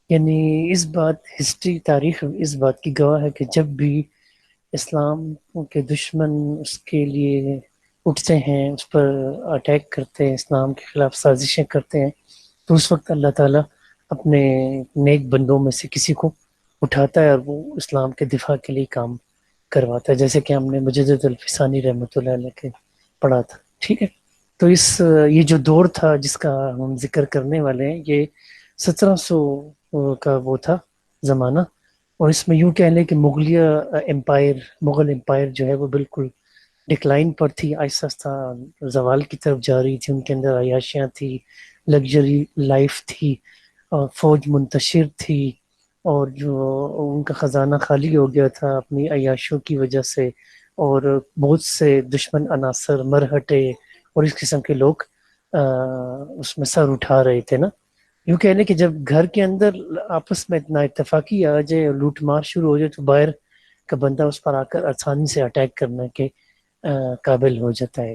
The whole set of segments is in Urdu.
یعنی اس بات ہسٹری تاریخ اس بات کی گواہ ہے کہ جب بھی اسلام کے دشمن اس کے لیے اٹھتے ہیں، اس پر اٹیک کرتے ہیں، اسلام کے خلاف سازشیں کرتے ہیں، تو اس وقت اللہ تعالیٰ اپنے نیک بندوں میں سے کسی کو اٹھاتا ہے اور وہ اسلام کے دفاع کے لیے کام کرواتا ہے، جیسے کہ ہم نے مجدد الفسانی رحمۃ اللہ علیہ کے پڑھا تھا. ٹھیک ہے، تو یہ جو دور تھا جس کا ہم ذکر کرنے والے ہیں، یہ 1700 کا وہ تھا زمانہ، اور اس میں یوں کہہ لیں کہ مغل امپائر جو ہے وہ بالکل ڈکلائن پر تھی، آہستہ آہستہ زوال کی طرف جا رہی تھی. ان کے اندر عیاشیاں تھی، لگژری لائف تھی، اور فوج منتشر تھی، اور جو ان کا خزانہ خالی ہو گیا تھا اپنی عیاشیوں کی وجہ سے، اور بہت سے دشمن عناصر مرہٹے اور اس قسم کے لوگ اس میں سر اٹھا رہے تھے نا. یوں کہہ لیں کہ جب گھر کے اندر آپس میں اتنا اتفاقی آ جائے اور لوٹ مار شروع ہو جائے تو باہر کا بندہ اس پر آ کر آسانی سے اٹیک کرنے کے قابل ہو جاتا ہے.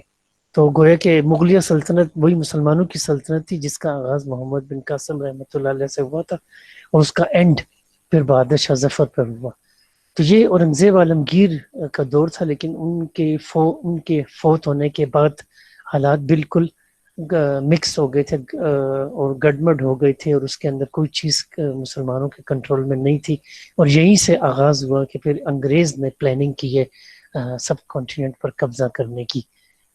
تو گویا کہ مغلیہ سلطنت وہی مسلمانوں کی سلطنت تھی جس کا آغاز محمد بن قاسم رحمۃ اللہ علیہ سے ہوا تھا، اور اس کا اینڈ پھر بہادر شاہ ظفر پر ہوا. تو یہ اورنگزیب عالمگیر کا دور تھا، لیکن ان کے فوت ہونے کے بعد حالات بالکل مکس ہو گئے تھے اور گڈمڈ ہو گئے تھے، اور اس کے اندر کوئی چیز مسلمانوں کے کنٹرول میں نہیں تھی. اور یہیں سے آغاز ہوا کہ پھر انگریز نے پلاننگ کی ہے سب کانٹیننٹ پر قبضہ کرنے کی.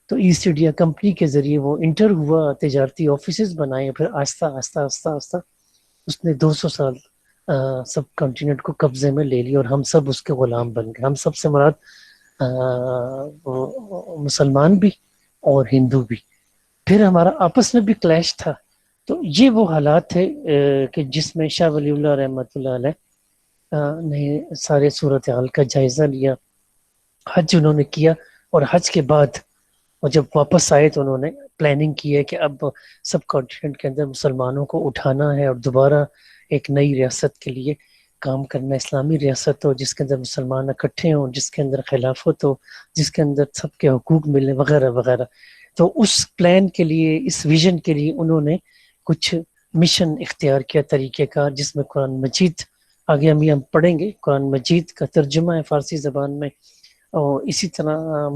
تو ایسٹ انڈیا کمپنی کے ذریعے وہ انٹر ہوا، تجارتی آفیسز بنائے، پھر آہستہ آہستہ آہستہ آہستہ اس نے 200 سال سب کانٹیننٹ کو قبضے میں لے لیا، اور ہم سب اس کے غلام بن گئے. ہم سب سے مراد مسلمان بھی اور ہندو بھی. پھر ہمارا آپس میں بھی کلیش تھا. تو یہ وہ حالات تھے کہ جس میں شاہ ولی اللہ رحمۃ اللہ علیہ نے سارے صورتحال کا جائزہ لیا. حج انہوں نے کیا، اور حج کے بعد اور جب واپس آئے تو انہوں نے پلاننگ کی ہے کہ اب سب کانٹیننٹ کے اندر مسلمانوں کو اٹھانا ہے اور دوبارہ ایک نئی ریاست کے لیے کام کرنا، اسلامی ریاست ہو جس کے اندر مسلمان اکٹھے ہوں، جس کے اندر خلافت ہو، جس کے اندر سب کے حقوق ملیں، وغیرہ وغیرہ. تو اس پلان کے لیے، اس ویژن کے لیے انہوں نے کچھ مشن اختیار کیا، طریقہ کار، جس میں قرآن مجید آگے ہم پڑھیں گے. قرآن مجید کا ترجمہ ہے فارسی زبان میں، اور اسی طرح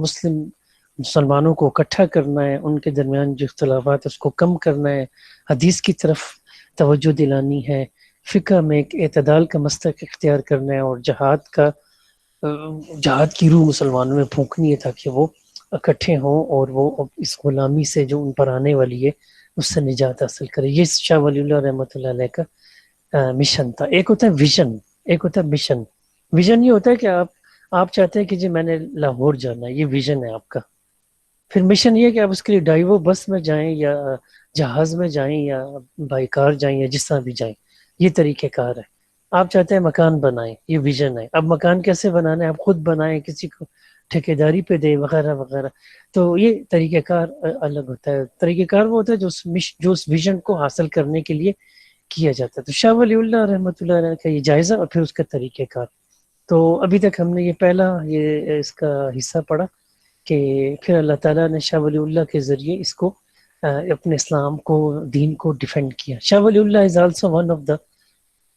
مسلمانوں کو اکٹھا کرنا ہے، ان کے درمیان جو اختلافات اس کو کم کرنا ہے، حدیث کی طرف توجہ دلانی ہے، فقہ میں ایک اعتدال کا مسلک اختیار کرنا ہے، اور جہاد کی روح مسلمانوں میں پھونکنی ہے تاکہ وہ اکٹھے ہوں اور وہ اس غلامی سے جو ان پر آنے والی ہے اس سے نجات حاصل کرے. یہ شاہ ولی اللہ رحمۃ اللہ علیہ کا مشن تھا. ایک ہوتا ہے ویژن، ایک ہوتا ہے مشن. ویژن یہ ہوتا ہے کہ آپ چاہتے ہیں کہ جی میں نے لاہور جانا ہے، یہ ویژن ہے آپ کا. پھر مشن یہ ہے کہ آپ اس کے لیے ڈائیو بس میں جائیں یا جہاز میں جائیں یا بائی کار جائیں یا جس طرح بھی جائیں، یہ طریقہ کار ہے. آپ چاہتے ہیں مکان بنائیں، یہ ویژن ہے. اب مکان کیسے بنانا ہے، آپ خود بنائیں، کسی کو ٹھیکیداری پہ دیں، وغیرہ وغیرہ. تو یہ طریقہ کار الگ ہوتا ہے. طریقہ کار وہ ہوتا ہے جو اس ویژن کو حاصل کرنے کے لیے کیا جاتا ہے. تو شاہ ولی اللہ رحمۃ اللہ علیہ کا یہ جائزہ اور پھر اس کا طریقہ کار. تو ابھی تک ہم نے یہ اس کا حصہ پڑھا کہ پھر اللہ تعالیٰ نے شاہ ولی اللہ کے ذریعے اس کو اپنے اسلام کو، دین کو ڈیفینڈ کیا. شاہ ولی اللہ is also one of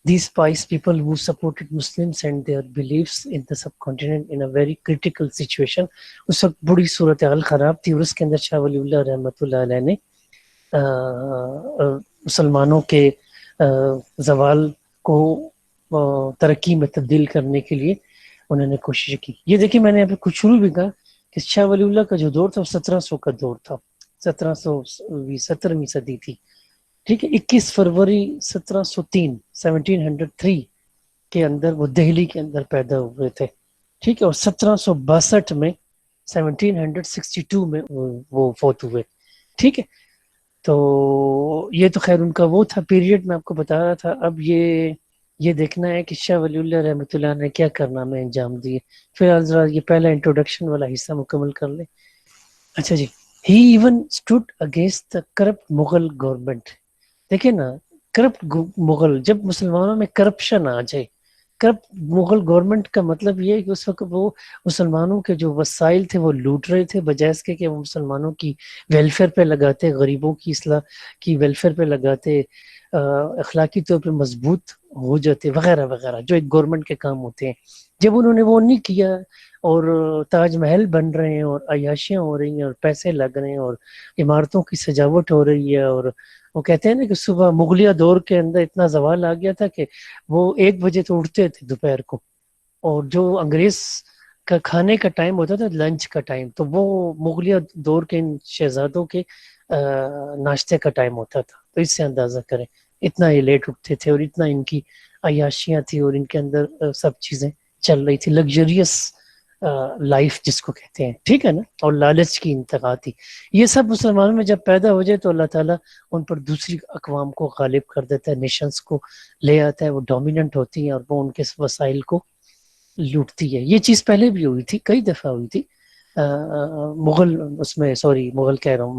these pious people who supported Muslims and their beliefs in the subcontinent in a very critical situation. اس وقت بڑی صورتحال خراب تھی، اور اس کے اندر شاہ ولی اللہ رحمۃ اللہ علیہ نے مسلمانوں کے زوال کو ترقی میں تبدیل کرنے کے لیے انہوں نے کوشش کی. یہ دیکھیں میں نے ابھی کچھ شروع بھی کہا کہ شاہ ولی اللہ کا جو دور تھا وہ 1700 کا دور تھا، 17ਵੀਂ صدی تھی. ٹھیک ہے، 21 فروری 1703 کے اندر وہ دہلی کے اندر پیدا ہوئے تھے. ٹھیک ہے، اور 1762 میں 1762 میں وہ فوت ہوئے. ٹھیک ہے، تو یہ تو خیر ان کا وہ تھا پیریڈ میں آپ کو بتا رہا تھا. اب یہ دیکھنا ہے کہ شاہ ولی اللہ رحمۃ اللہ نے کیا کارنامے انجام دیے. فی الحال ذرا یہ پہلا انٹروڈکشن والا حصہ مکمل کر لیں. اچھا جی، he even stood against the corrupt Mughal government. دیکھیں نا، کرپٹ مغل، جب مسلمانوں میں کرپشن آ جائے کرپٹ مغل گورنمنٹ کا مطلب یہ ہے کہ اس وقت وہ مسلمانوں کے جو وسائل تھے وہ لوٹ رہے تھے، بجائے اس کے کہ وہ مسلمانوں کی ویلفیئر پہ لگاتے، غریبوں کی اصلاح کی ویلفیئر پہ لگاتے، اخلاقی طور پہ مضبوط ہو جاتے وغیرہ وغیرہ جو ایک گورنمنٹ کے کام ہوتے ہیں۔ جب انہوں نے وہ نہیں کیا اور تاج محل بن رہے ہیں اور عیاشیاں ہو رہی ہیں اور پیسے لگ رہے ہیں اور عمارتوں کی سجاوٹ ہو رہی ہے، اور وہ کہتے ہیں نا کہ صبح مغلیہ دور کے اندر اتنا زوال آ گیا تھا کہ وہ 1 بجے تو اٹھتے تھے دوپہر کو، اور جو انگریز کا کھانے کا ٹائم ہوتا تھا لنچ کا ٹائم، تو وہ مغلیہ دور کے ان شہزادوں کے ناشتے کا ٹائم ہوتا تھا۔ تو اس سے اندازہ کریں اتنا یہ لیٹ اٹھتے تھے اور اتنا ان کی عیاشیاں تھی اور ان کے اندر سب چیزیں چل رہی تھی، لگژریس لائف جس کو کہتے ہیں، ٹھیک ہے نا، اور لالچ کی انتہا تھی۔ یہ سب مسلمانوں میں جب پیدا ہو جائے تو اللہ تعالیٰ ان پر دوسری اقوام کو غالب کر دیتا ہے، نیشنز کو لے آتا ہے، وہ ڈومیننٹ ہوتی ہیں اور وہ ان کے وسائل کو لوٹتی ہے۔ یہ چیز پہلے بھی ہوئی تھی، کئی دفعہ ہوئی تھی۔ مغل اس میں سوری مغل کہہ رہا ہوں،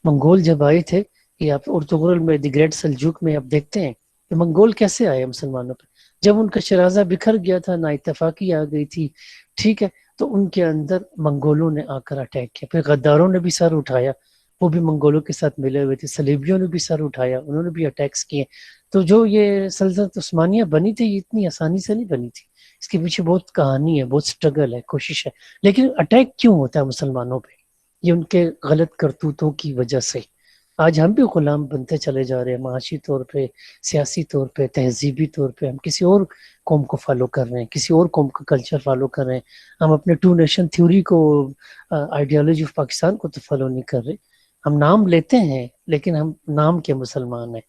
منگول جب آئے تھے، یہ آپ ارطغرل میں دی گریٹ سلجوق میں آپ دیکھتے ہیں کہ منگول کیسے آئے مسلمانوں پہ، جب ان کا شرازہ بکھر گیا تھا، نا اتفاقی آ گئی تھی، ٹھیک ہے، تو ان کے اندر منگولوں نے آ کر اٹیک کیا، پھر غداروں نے بھی سر اٹھایا، وہ بھی منگولوں کے ساتھ ملے ہوئے تھے، صلیبیوں نے بھی سر اٹھایا، انہوں نے بھی اٹیکس کیے۔ تو جو یہ سلطنت عثمانیہ بنی تھی یہ اتنی آسانی سے نہیں بنی تھی، اس کے پیچھے بہت کہانی ہے، بہت سٹرگل ہے، کوشش ہے۔ لیکن اٹیک کیوں ہوتا ہے مسلمانوں پہ؟ یہ ان کے غلط کرتوتوں کی وجہ سے۔ آج ہم بھی غلام بنتے چلے جا رہے ہیں، معاشی طور پہ، سیاسی طور پہ، تہذیبی طور پہ ہم کسی اور قوم کو فالو کر رہے ہیں، کسی اور قوم کا کلچر فالو کر رہے ہیں، ہم اپنے ٹو نیشن تھیوری کو، آئیڈیالوجی آف پاکستان کو تو فالو نہیں کر رہے۔ ہم نام لیتے ہیں لیکن ہم نام کے مسلمان ہیں،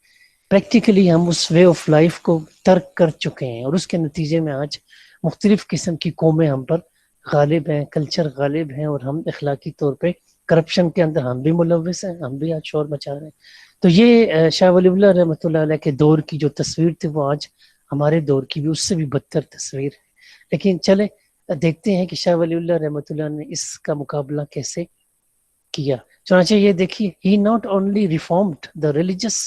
پریکٹیکلی ہم اس وے آف لائف کو ترک کر چکے ہیں، اور اس کے نتیجے میں آج مختلف قسم کی قومیں ہم پر غالب ہیں، کلچر غالب ہیں، اور ہم اخلاقی طور پہ کرپشن کے اندر ہم بھی ملوث ہیں، ہم بھی آج شور مچا رہے ہیں۔ تو یہ شاہ ولی اللہ رحمۃ اللہ علیہ کے دور کی جو تصویر تھی وہ آج ہمارے دور کی بھی اس سے بھی بدتر تصویر ہے۔ لیکن چلیں دیکھتے ہیں کہ شاہ ولی اللہ رحمۃ اللہ نے اس کا مقابلہ کیسے کیا۔ چنانچہ یہ دیکھیے، he not only reformed the religious,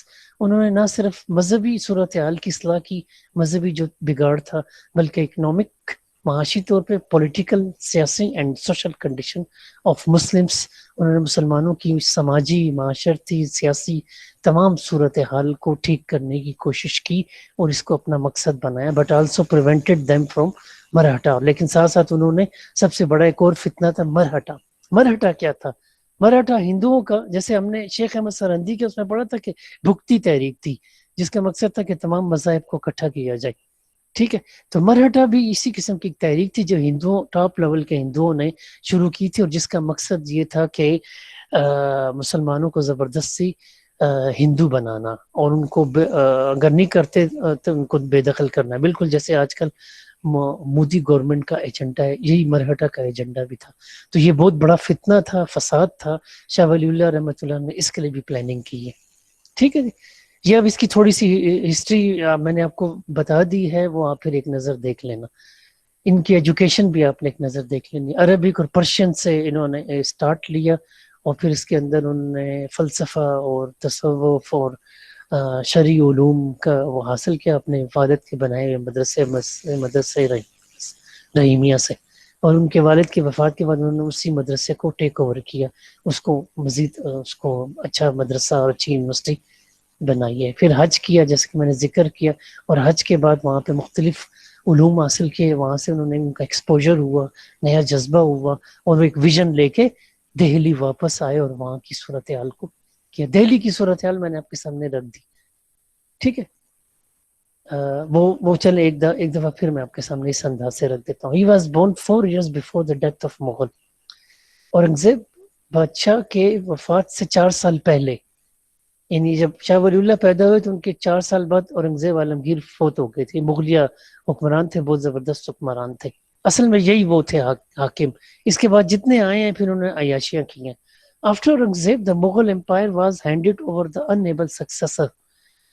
انہوں نے نہ صرف مذہبی صورتحال کی اصلاح کی، مذہبی جو بگاڑ تھا، بلکہ اکنامک، معاشی طور پہ، پولیٹیکل، سیاسی and social condition of Muslims, انہوں نے مسلمانوں کی سماجی، معاشرتی، سیاسی تمام صورتحال کو ٹھیک کرنے کی کوشش کی اور اس کو اپنا مقصد بنایا، but also prevented them from Maratha. لیکن ساتھ ساتھ انہوں نے سب سے بڑا ایک اور فتنہ تھا مرہٹا۔ مرہٹا کیا تھا؟ مراٹھا ہندوؤں کا، جیسے ہم نے شیخ احمد سرہندی کے اس میں پڑھا تھا کہ بھکتی تحریک تھی، جس کا مقصد تھا کہ تمام مذاہب کو اکٹھا کیا جائے، ٹھیک ہے۔ تو مرہٹا بھی اسی قسم کی تحریک تھی جو ہندوؤں، ٹاپ لیول کے ہندوؤں نے شروع کی تھی، اور جس کا مقصد یہ تھا کہ مسلمانوں کو زبردستی ہندو بنانا اور ان کو اگر نہیں کرتے تو ان کو بے دخل کرنا، بالکل جیسے آج کل مودی گورنمنٹ کا ایجنڈا ہے، یہی مرہٹا کا ایجنڈا بھی تھا۔ تو یہ بہت بڑا فتنہ تھا، فساد تھا، شاہ ولی اللہ رحمۃ اللہ نے اس کے لیے بھی پلاننگ کی ہے، ٹھیک ہے جی۔ یہ اب اس کی تھوڑی سی ہسٹری میں نے آپ کو بتا دی ہے، وہ آپ پھر ایک نظر دیکھ لینا۔ ان کی ایجوکیشن بھی آپ نے ایک نظر دیکھ لینی، عربک اور پرشین سے انہوں نے اسٹارٹ لیا، اور پھر اس کے اندر انہوں نے فلسفہ اور تصوف اور شرعی علوم کا وہ حاصل کیا اپنے والد کے بنائے ہوئے مدرسے رحیمیہ سے، اور ان کے والد کی وفات کے بعد انہوں نے اسی مدرسے کو ٹیک اوور کیا، اس کو مزید اس کو اچھا مدرسہ اور اچھی یونیورسٹی بنائی ہے۔ پھر حج کیا، جیسے کہ میں نے ذکر کیا، اور حج کے بعد وہاں پہ مختلف علوم حاصل کیے، وہاں سے انہوں نے ان کا ایکسپوجر ہوا، نیا جذبہ ہوا، اور وہ ایک ویژن لے کے دہلی واپس آئے اور وہاں کی صورتحال کو کیا۔ دہلی کی صورتحال میں نے آپ کے سامنے رکھ دی، ٹھیک ہے۔ وہ چلے ایک دفعہ پھر میں آپ کے سامنے اس انداز سے رکھ دیتا ہوں۔ He was born 4 years before the death of Mughal۔ Aurangzeb بادشاہ کے وفات سے 4 سال پہلے، یعنی جب شاہ ولی اللہ پیدا ہوئے تو ان کے 4 سال بعد اورنگزیب عالمگیر فوت ہو گئے تھے۔ مغلیہ حکمران تھے، بہت زبردست حکمران تھے، اصل میں یہی وہ تھے حاکم۔ اس کے بعد جتنے آئے ہیں پھر انہوں نے عیاشیاں کی ہیں۔ After Aurangzeb, the Mughal Empire was handed over the unable successor,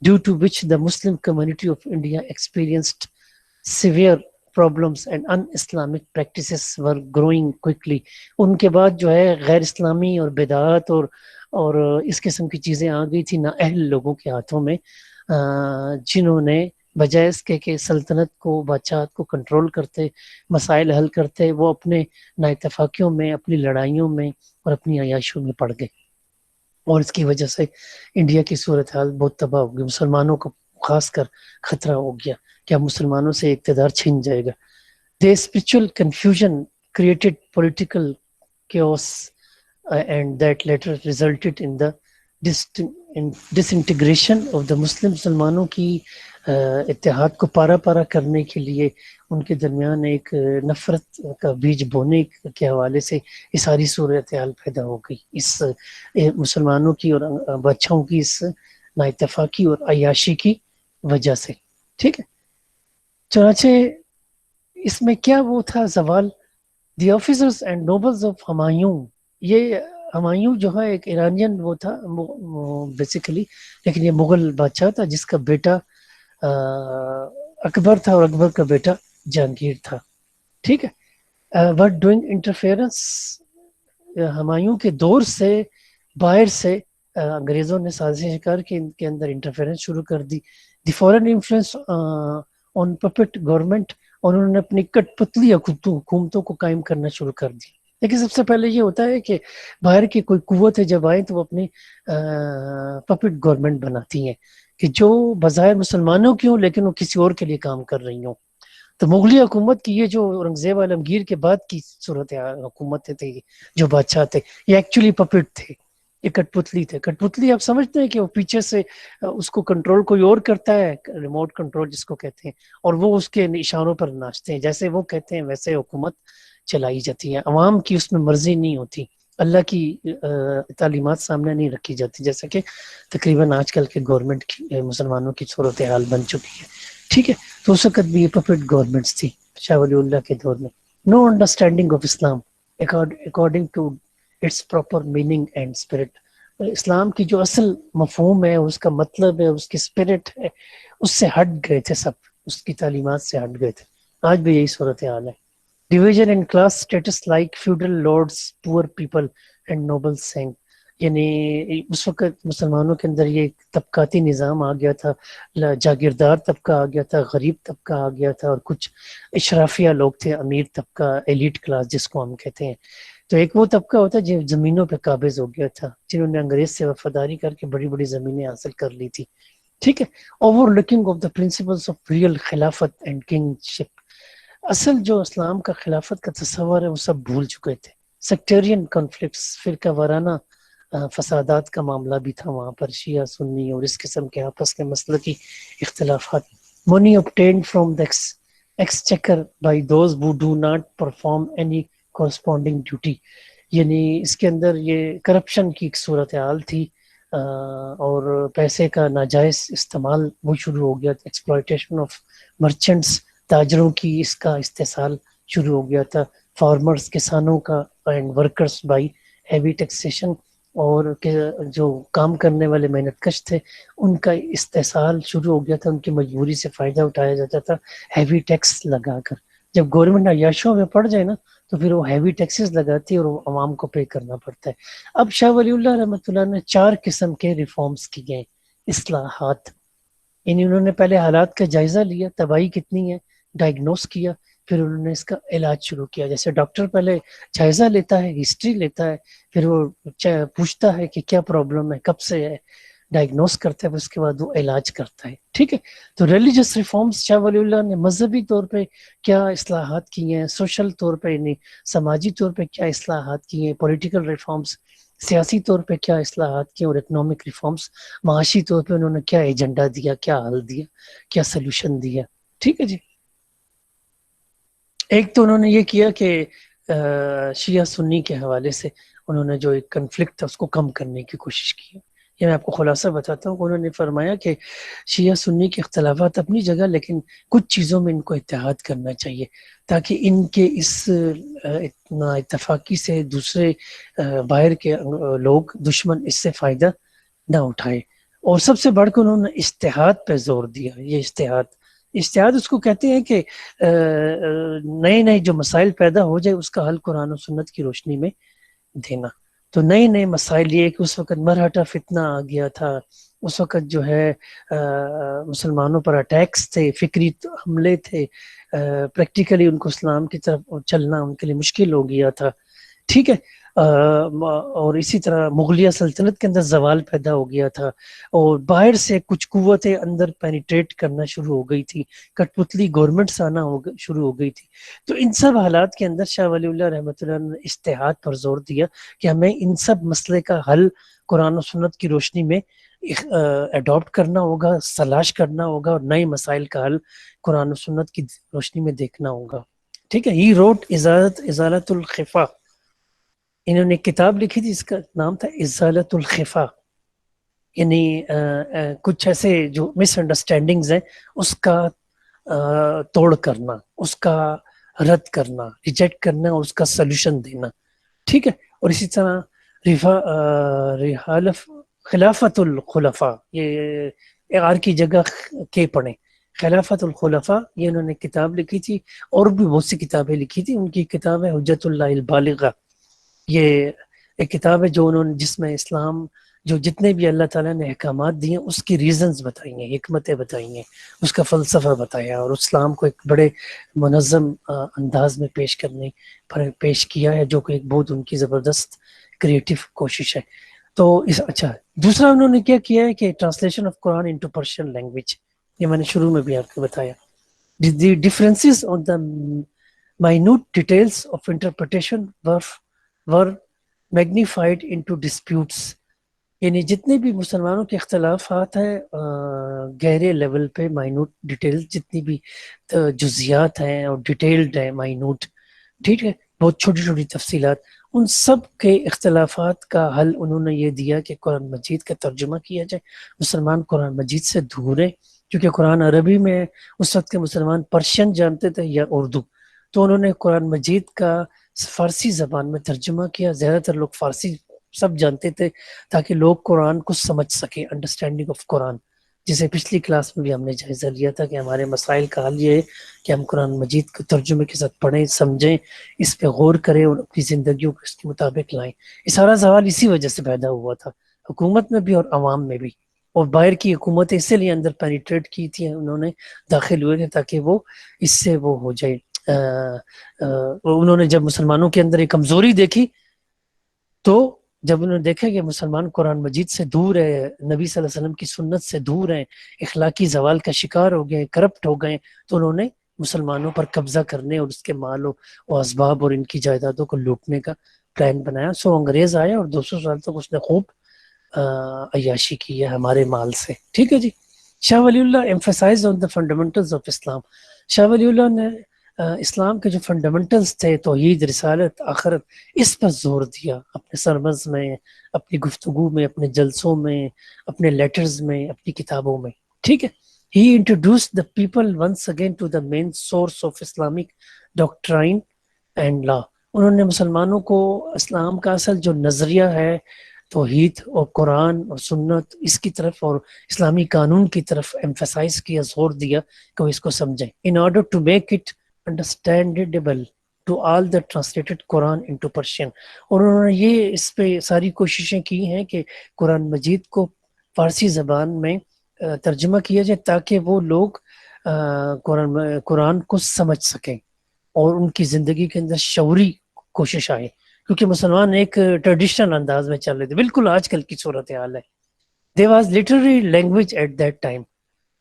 due to which the Muslim community of India experienced severe problems and un-Islamic practices were growing quickly۔ ان کے بعد جو ہے غیر اسلامی اور بدعات اور اس قسم کی چیزیں آ گئی تھی نااہل لوگوں کے ہاتھوں میں، جنہوں نے بجائے اس کے کہ سلطنت کو بادشاہت کو کنٹرول کرتے، مسائل حل کرتے، وہ اپنے نااتفاقیوں میں، اپنی لڑائیوں میں اور اپنی عیاشیوں میں پڑ گئے، اور اس کی وجہ سے انڈیا کی صورتحال بہت تباہ ہو گئی، مسلمانوں کو خاص کر خطرہ ہو گیا کہ اب مسلمانوں سے اقتدار چھن جائے گا. The spiritual confusion created political chaos and that later resulted in the disintegration of the Muslim. مسلمانوں کی اتحاد کو پارا پارا کرنے کے لیے ان کے درمیان ایک نفرت کا بیج بونے کے حوالے سے یہ ساری صورتحال پیدا ہو گئی، اس مسلمانوں کی اور بادشاہوں کی اس نااتفاقی اور عیاشی کی وجہ سے. ٹھیک ہے، چنانچہ اس میں کیا وہ تھا زوال. The officers and nobles of Humayun, یہ ہمایوں جو ہے ایک ایرانین وہ تھا بیسیکلی، لیکن یہ مغل بادشاہ تھا جس کا بیٹا اکبر تھا اور اکبر کا بیٹا جہانگیر تھا. ٹھیک ہے، بٹ ڈوئنگ انٹرفیئرنس، ہمایوں کے دور سے باہر سے انگریزوں نے سازش کر کے ان کے اندر انٹرفیئرنس شروع کر دی. دی فورن انفلوئنس آن پپٹ گورنمنٹ، اور انہوں نے اپنی کٹ پتلی حکومتوں کو قائم کرنا شروع کر دی. لیکن سب سے پہلے یہ ہوتا ہے کہ باہر کی کوئی قوت ہے جب آئیں تو وہ اپنی پپٹ گورنمنٹ بناتی ہیں کہ جو بظاہر مسلمانوں کی ہوں لیکن وہ کسی اور کے لیے کام کر رہی ہوں. تو مغلیہ حکومت کی یہ جو اورنگزیب عالمگیر کے بعد کی صورت حکومتیں تھے، جو بادشاہ تھے، یہ ایکچولی پپٹ تھے، یہ کٹ پتلی تھے. کٹ پتلی آپ سمجھتے ہیں کہ وہ پیچھے سے اس کو کنٹرول کوئی اور کرتا ہے، ریموٹ کنٹرول جس کو کہتے ہیں، اور وہ اس کے اشاروں پر ناچتے ہیں، جیسے وہ کہتے ہیں ویسے حکومت چلائی جاتی ہے. عوام کی اس میں مرضی نہیں ہوتی، اللہ کی تعلیمات سامنے نہیں رکھی جاتی، جیسا کہ تقریباً آج کل کے گورنمنٹ کی مسلمانوں کی صورتحال بن چکی ہے. ٹھیک ہے، تو اس وقت بھی یہ پپٹ گورنمنٹس تھی شاہ ولی اللہ کے دور میں. No understanding of Islam according to its proper meaning and spirit. Islam کی جو اصل مفہوم ہے، اس کا مطلب ہے، اس کی اسپرٹ ہے، اس سے ہٹ گئے تھے سب، اس کی تعلیمات سے ہٹ گئے تھے. آج بھی یہی صورتحال ہے. Division in class status like feudal lords poor people and noble sing, یعنی اس وقت مسلمانوں کے اندر یہ طبقاتی نظام آ گیا تھا، جاگیردار طبقہ آ گیا تھا، غریب طبقہ آ گیا تھا، اور کچھ اشرافیہ لوگ تھے، امیر طبقہ، ایلیٹ کلاس جس کو ہم کہتے ہیں. تو ایک وہ طبقہ ہوتا ہے جو زمینوں پہ قابض ہو گیا تھا، جنہوں نے انگریز سے وفاداری کر کے بڑی بڑی زمینیں حاصل کر لی تھی. ٹھیک ہے، over looking of the principles of real خلافت اینڈ کنگ شپ. اصل جو اسلام کا خلافت کا تصور ہے وہ سب بھول چکے تھے. سیکٹرین کانفلکٹس، فرقہ وارانہ فسادات کا معاملہ بھی تھا وہاں پر، شیعہ سنی اور اس قسم کے آپس کے مسلکی اختلافات. money obtained from the exchequer by those who do not perform any corresponding duty. یعنی اس کے اندر یہ کرپشن کی ایک صورتحال تھی، اور پیسے کا ناجائز استعمال وہ شروع ہو گیا. ایکسپلائٹیشن آف مرچنٹس، تاجروں کی اس کا استحصال شروع ہو گیا تھا. فارمرز، کسانوں کا، and workers by heavy taxation, اور جو کام کرنے والے محنت کش تھے ان کا استحصال شروع ہو گیا تھا. ان کی مجبوری سے فائدہ اٹھایا جاتا تھا ہیوی ٹیکس لگا کر. جب گورنمنٹ عیاشیوں میں پڑ جائے نا تو پھر وہ ہیوی ٹیکسز لگاتی ہے اور وہ عوام کو پے کرنا پڑتا ہے. اب شاہ ولی اللہ رحمۃ اللہ نے 4 قسم کے ریفارمز کیے، اصلاحات. یعنی انہوں نے پہلے حالات کا جائزہ لیا، تباہی کتنی ہے، ڈائگنوس کیا، پھر انہوں نے اس کا علاج شروع کیا. جیسے ڈاکٹر پہلے جائزہ لیتا ہے، ہسٹری لیتا ہے، پھر وہ پوچھتا ہے کہ کیا پرابلم ہے، کب سے ہے، ڈائگنوس کرتا ہے، پھر اس کے بعد وہ علاج کرتا ہے. ٹھیک ہے، تو ریلیجس ریفارمز شاہ ولی اللہ نے مذہبی طور پہ کیا اصلاحات کی ہیں، سوشل طور پہ یعنی سماجی طور پہ کیا اصلاحات کی ہیں، پولیٹیکل ریفارمز سیاسی طور پہ کیا اصلاحات کی، اور اکنامک ریفارمز معاشی طور پہ انہوں نے کیا ایجنڈا دیا، کیا حل دیا، کیا سلوشن دیا. ٹھیک ہے جی. ایک تو انہوں نے یہ کیا کہ شیعہ سنی کے حوالے سے انہوں نے جو ایک کنفلکٹ تھا اس کو کم کرنے کی کوشش کی. یہ میں آپ کو خلاصہ بتاتا ہوں کہ انہوں نے فرمایا کہ شیعہ سنی کے اختلافات اپنی جگہ، لیکن کچھ چیزوں میں ان کو اتحاد کرنا چاہیے تاکہ ان کے اس اتنا اتفاقی سے دوسرے باہر کے لوگ دشمن اس سے فائدہ نہ اٹھائے. اور سب سے بڑھ کر انہوں نے اتحاد پہ زور دیا. یہ اشتہاد اس کو کہتے ہیں کہ نئے نئے جو مسائل پیدا ہو جائے اس کا حل قرآن و سنت کی روشنی میں دینا. تو نئے نئے مسائل یہ کہ اس وقت مرہٹہ فتنہ آ گیا تھا، اس وقت جو ہے مسلمانوں پر اٹیکس تھے، فکری حملے تھے، پریکٹیکلی ان کو اسلام کی طرف چلنا ان کے لیے مشکل ہو گیا تھا، ٹھیک ہے۔ اور اسی طرح مغلیہ سلطنت کے اندر زوال پیدا ہو گیا تھا، اور باہر سے کچھ قوتیں اندر پینیٹریٹ کرنا شروع ہو گئی تھی، کٹ پتلی گورنمنٹس آنا شروع ہو گئی تھی۔ تو ان سب حالات کے اندر شاہ ولی اللہ رحمۃ اللہ نے اجتہاد پر زور دیا کہ ہمیں ان سب مسئلے کا حل قرآن و سنت کی روشنی میں اڈاپٹ کرنا ہوگا، تلاش کرنا ہوگا، اور نئے مسائل کا حل قرآن و سنت کی روشنی میں دیکھنا ہوگا، ٹھیک ہے۔ ہی روٹ ازالت الخفا، انہوں نے کتاب لکھی تھی، اس کا نام تھا ازالت الخفا، یعنی کچھ ایسے جو مس انڈرسٹینڈنگز ہیں اس کا توڑ کرنا، اس کا رد کرنا، ریجیکٹ کرنا، اور اس کا سلوشن دینا، ٹھیک ہے۔ اور اسی طرح خلافت الخلفاء، یہ آر کی جگہ کے پڑھیں، خلافت الخلفاء، یہ انہوں نے کتاب لکھی تھی، اور بھی بہت سی کتابیں لکھی تھی۔ ان کی کتاب ہے حجت اللہ البالغہ، یہ ایک کتاب ہے جو انہوں نے، جس میں اسلام جو جتنے بھی اللہ تعالیٰ نے احکامات دیے ہیں اس کی ریزنز بتائی ہیں، حکمتیں بتائی ہیں، اس کا فلسفہ بتایا، اور اسلام کو ایک بڑے منظم انداز میں پیش کیا ہے، جو کہ ایک بہت ان کی زبردست کریٹو کوشش ہے۔ تو اچھا، دوسرا انہوں نے کیا کیا ہے کہ translation of Quran into Persian language, یہ میں نے شروع میں بھی آپ کو بتایا۔ The differences on the minute details of interpretation were magnified into disputes، یعنی جتنے بھی مسلمانوں کے اختلافات ہیں گہرے لیول پہ، مائنوٹ ڈیٹیل، جتنی بھی جزیات ہیں اور ڈیٹیلڈ ہیں، مائنوٹ، ٹھیک ہے، بہت چھوٹی چھوٹی تفصیلات، ان سب کے اختلافات کا حل انہوں نے یہ دیا کہ قرآن مجید کا ترجمہ کیا جائے۔ مسلمان قرآن مجید سے دور ہیں، کیونکہ قرآن عربی میں اس وقت کے مسلمان پرشین جانتے تھے یا اردو، تو انہوں نے قرآن مجید کا فارسی زبان میں ترجمہ کیا۔ زیادہ تر لوگ فارسی سب جانتے تھے تاکہ لوگ قرآن کو سمجھ سکیں، انڈرسٹینڈنگ آف قرآن، جسے پچھلی کلاس میں بھی ہم نے جائزہ لیا تھا کہ ہمارے مسائل کا حل یہ ہے کہ ہم قرآن مجید کو ترجمے کے ساتھ پڑھیں، سمجھیں، اس پہ غور کریں، اور اپنی زندگیوں کو اس کے مطابق لائیں۔ یہ سارا سوال اسی وجہ سے پیدا ہوا تھا، حکومت میں بھی اور عوام میں بھی، اور باہر کی حکومتیں اسی لیے اندر پینیٹریٹ کی تھی، انہوں نے داخل ہوئے تھے تاکہ وہ اس سے وہ ہو جائے۔ انہوں نے جب مسلمانوں کے اندر ایک کمزوری دیکھی، تو جب انہوں نے دیکھا کہ مسلمان قرآن مجید سے دور ہے، نبی صلی اللہ علیہ وسلم کی سنت سے دور ہیں، اخلاقی زوال کا شکار ہو گئے، کرپٹ ہو گئے، تو انہوں نے مسلمانوں پر قبضہ کرنے اور اس کے مال و اسباب اور ان کی جائیدادوں کو لوٹنے کا پلان بنایا۔ سو انگریز آئے اور 200 سال تک اس نے خوب عیاشی کی ہے ہمارے مال سے، ٹھیک ہے جی۔ شاہ ولی اللہ emphasized on the fundamentals of اسلام، شاہ ولی اللہ نے اسلام کے جو فنڈامنٹلز تھے، توحید، رسالت، آخرت، اس پر زور دیا، اپنے سرمز میں، اپنی گفتگو میں، اپنے جلسوں میں، اپنے لیٹرز میں، اپنی کتابوں میں، ٹھیک ہے۔ He introduced the people once again to the main source of Islamic doctrine and law، انہوں نے مسلمانوں کو اسلام کا اصل جو نظریہ ہے، توحید اور قرآن اور سنت، اس کی طرف اور اسلامی قانون کی طرف ایمفیسائز کیا، زور دیا کہ وہ اس کو سمجھیں۔ In order to make it understandable to all the translated Quran into Persian، اور انہوں نے یہ اس پہ ساری کوششیں کی ہیں کہ قرآن مجید کو فارسی زبان میں ترجمہ کیا جائے تاکہ وہ لوگ قرآن کو سمجھ سکیں اور ان کی زندگی کے اندر شعوری کوشش آئے، کیونکہ مسلمان ایک ٹریڈیشنل انداز میں چل رہے تھے، بالکل آج کل کی صورتحال ہے۔ There was literary language at that time،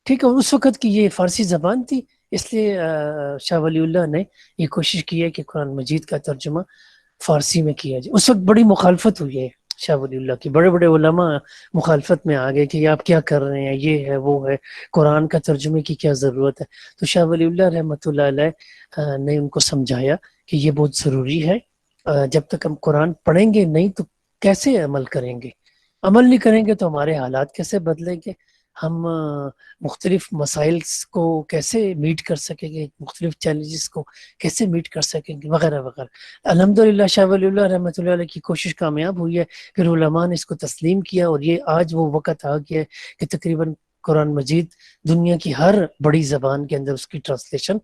ٹھیک ہے، اس وقت کی یہ فارسی زبان تھی، اس لیے شاہ ولی اللہ نے یہ کوشش کی ہے کہ قرآن مجید کا ترجمہ فارسی میں کیا جائے۔ اس وقت بڑی مخالفت ہوئی ہے شاہ ولی اللہ کی، بڑے بڑے علماء مخالفت میں آ گئے کہ آپ کیا کر رہے ہیں، یہ ہے وہ ہے، قرآن کا ترجمے کی کیا ضرورت ہے۔ تو شاہ ولی اللہ رحمۃ اللہ علیہ نے ان کو سمجھایا کہ یہ بہت ضروری ہے، جب تک ہم قرآن پڑھیں گے نہیں تو کیسے عمل کریں گے، عمل نہیں کریں گے تو ہمارے حالات کیسے بدلیں گے، ہم مختلف مسائل کو کیسے میٹ کر سکیں گے، مختلف چیلنجز کو کیسے میٹ کر سکیں گے، وغیرہ وغیرہ۔ الحمدللہ شاہ ولی اللہ رحمۃ اللہ علیہ کی کوشش کامیاب ہوئی ہے، پھر علماء نے اس کو تسلیم کیا، اور یہ آج وہ وقت آ گیا ہے کہ تقریباً قرآن مجید دنیا کی ہر بڑی زبان کے اندر اس کی ٹرانسلیشن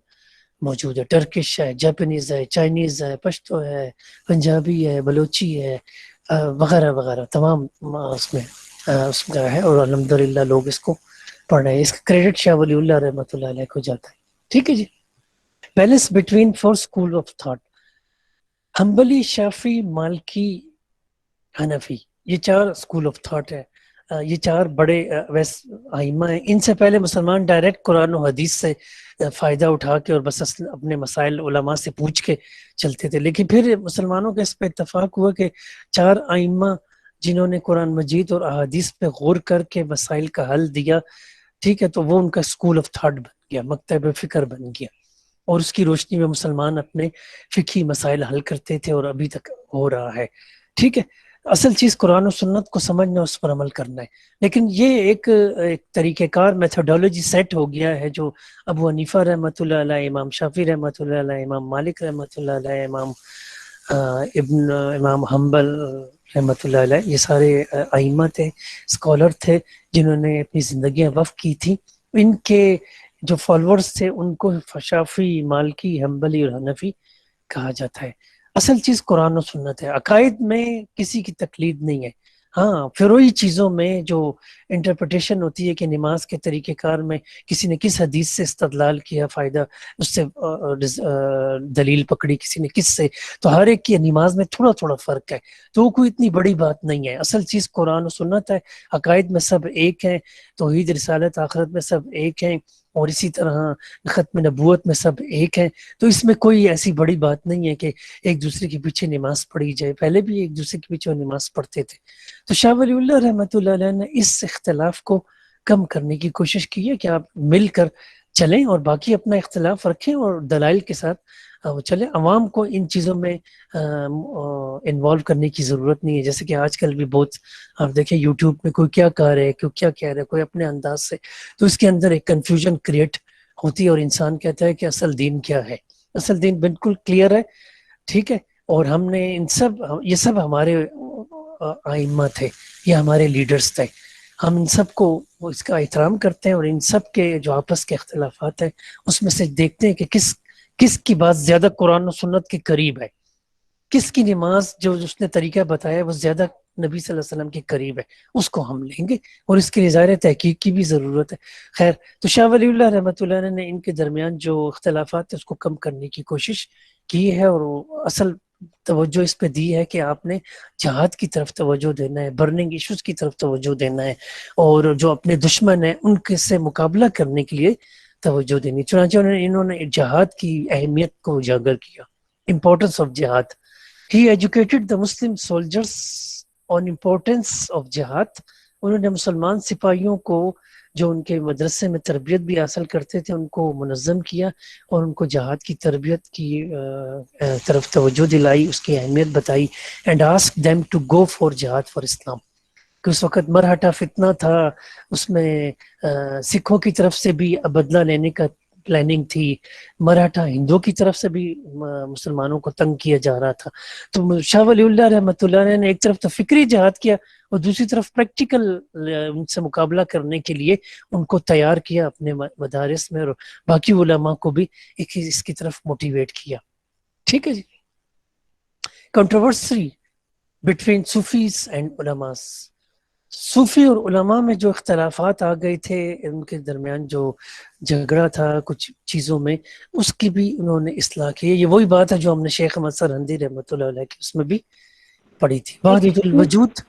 موجود ہے، ٹرکش ہے، جاپنیز ہے، چائنیز ہے، پشتو ہے، پنجابی ہے، بلوچی ہے، وغیرہ وغیرہ تمام اس میں اس کا ہے، اور الحمدللہ لوگ اس کو پڑھ رہے ہیں. اس کا کریڈٹ شاہ ولی اللہ رحمۃ اللہ علیہ کو جاتا ہے. ٹھیک ہے جی. Balance between four school of thought, Hanbali, Shafi, Maliki, Hanafi, یہ چار اسکول آف تھاٹ ہے. یہ چار بڑے ائمہ ہیں. ان سے پہلے مسلمان ڈائریکٹ قرآن و حدیث سے فائدہ اٹھا کے اور بس اپنے مسائل علماء سے پوچھ کے چلتے تھے. لیکن پھر مسلمانوں کا اس پہ اتفاق ہوا کہ چار ائمہ جنہوں نے قرآن مجید اور احادیث پہ غور کر کے مسائل کا حل دیا، ٹھیک ہے، تو وہ ان کا اسکول آف تھاٹ بن گیا، مکتب فکر بن گیا. اور اس کی روشنی میں مسلمان اپنے فقہی مسائل حل کرتے تھے، اور ابھی تک ہو رہا ہے. ٹھیک ہے. اصل چیز قرآن و سنت کو سمجھنا، اس پر عمل کرنا ہے. لیکن یہ ایک طریقہ کار میتھڈولوجی سیٹ ہو گیا ہے جو ابو حنیفہ رحمۃ اللہ علیہ، امام شافعی رحمۃ اللہ علیہ، امام مالک رحمۃ اللہ علیہ، امام حنبل رحمۃ اللہ علیہ، یہ سارے ائمہ تھے، اسکالر تھے جنہوں نے اپنی زندگیاں وقف کی تھی. ان کے جو فالورز تھے ان کو شافعی، مالکی، حنبلی اور حنفی کہا جاتا ہے. اصل چیز قرآن و سنت ہے. عقائد میں کسی کی تقلید نہیں ہے. ہاں، فروعی چیزوں میں جو انٹرپریٹیشن ہوتی ہے کہ نماز کے طریقہ کار میں کسی نے کس حدیث سے استدلال کیا، فائدہ اس سے دلیل پکڑی، کسی نے کس سے، تو ہر ایک کی نماز میں تھوڑا تھوڑا فرق ہے. تو وہ کوئی اتنی بڑی بات نہیں ہے. اصل چیز قرآن و سنت ہے. عقائد میں سب ایک ہیں، توحید، رسالت، آخرت میں سب ایک ہیں، اور اسی طرح ختم نبوت میں سب ایک ہیں. تو اس میں کوئی ایسی بڑی بات نہیں ہے کہ ایک دوسرے کے پیچھے نماز پڑھی جائے. پہلے بھی ایک دوسرے کے پیچھے نماز پڑھتے تھے. تو شاہ ولی اللہ رحمۃ اللہ علیہ نے اس اختلاف کو کم کرنے کی کوشش کی ہے کہ آپ مل کر چلیں اور باقی اپنا اختلاف رکھیں اور دلائل کے ساتھ چلیں. عوام کو ان چیزوں میں انوالو کرنے کی ضرورت نہیں ہے. جیسے کہ آج کل بھی بہت آپ دیکھیں یوٹیوب میں کوئی کیا کہہ رہے ہے، کوئی کیا کہہ رہا ہے، کوئی اپنے انداز سے، تو اس کے اندر ایک کنفیوژن کریٹ ہوتی ہے اور انسان کہتا ہے کہ اصل دین کیا ہے. اصل دین بالکل کلیئر ہے. ٹھیک ہے. اور ہم نے یہ سب ہمارے ائمہ تھے، یہ ہمارے لیڈرز تھے. ہم ان سب کو اس کا احترام کرتے ہیں، اور ان سب کے جو آپس کے اختلافات ہیں اس میں سے دیکھتے ہیں کہ کس کی بات زیادہ قرآن و سنت کے قریب ہے، کس کی نماز جو اس نے طریقہ بتایا ہے وہ زیادہ نبی صلی اللہ علیہ وسلم کے قریب ہے، اس کو ہم لیں گے. اور اس کے لیے ظاہر تحقیق کی بھی ضرورت ہے. خیر، تو شاہ ولی اللہ رحمۃ اللہ علیہ نے ان کے درمیان جو اختلافات ہیں اس کو کم کرنے کی کوشش کی ہے، اور اصل توجہ اس پہ دی ہے کہ آپ نے جہاد کی طرف توجہ دینا ہے، برننگ ایشوز کی طرف توجہ دینا ہے، اور جو اپنے دشمن ہیں ان کے سے مقابلہ کرنے کے لیے توجہ دینی. چنانچہ انہوں نے جہاد کی اہمیت کو اجاگر کیا، امپورٹنس آف جہاد. He educated the Muslim soldiers on importance of جہاد. انہوں نے مسلمان سپاہیوں کو جو ان کے مدرسے میں تربیت بھی حاصل کرتے تھے ان کو منظم کیا، اور ان کو جہاد کی تربیت کی طرف توجہ دلائی، اس کی اہمیت بتائی. And ask them to go for جہاد فار اسلام. کہ اس وقت مرہٹا فتنہ تھا، اس میں سکھوں کی طرف سے بھی بدلہ لینے کا پلاننگ تھی، مراٹھا ہندوؤں کی طرف سے بھی مسلمانوں کو تنگ کیا جا رہا تھا. تو شاہ ولی اللہ رحمۃ اللہ علیہ نے ایک طرف تو فکری جہاد کیا، اور دوسری طرف پریکٹیکل ان سے مقابلہ کرنے کے لیے ان کو تیار کیا اپنے مدارس میں، اور باقی علماء کو بھی اس کی طرف موٹیویٹ کیا. ٹھیک ہے جی. کنٹروورسی بٹوین صوفیز اینڈ علماء. صوفی اور علماء میں جو اختلافات آ گئے تھے، ان کے درمیان جو جھگڑا تھا کچھ چیزوں میں، اس کی بھی انہوں نے اصلاح کی. یہ وہی بات ہے جو ہم نے شیخ احمد سرہندی رحمۃ اللہ علیہ کی اس میں بھی پڑھی تھی. وحدت الوجود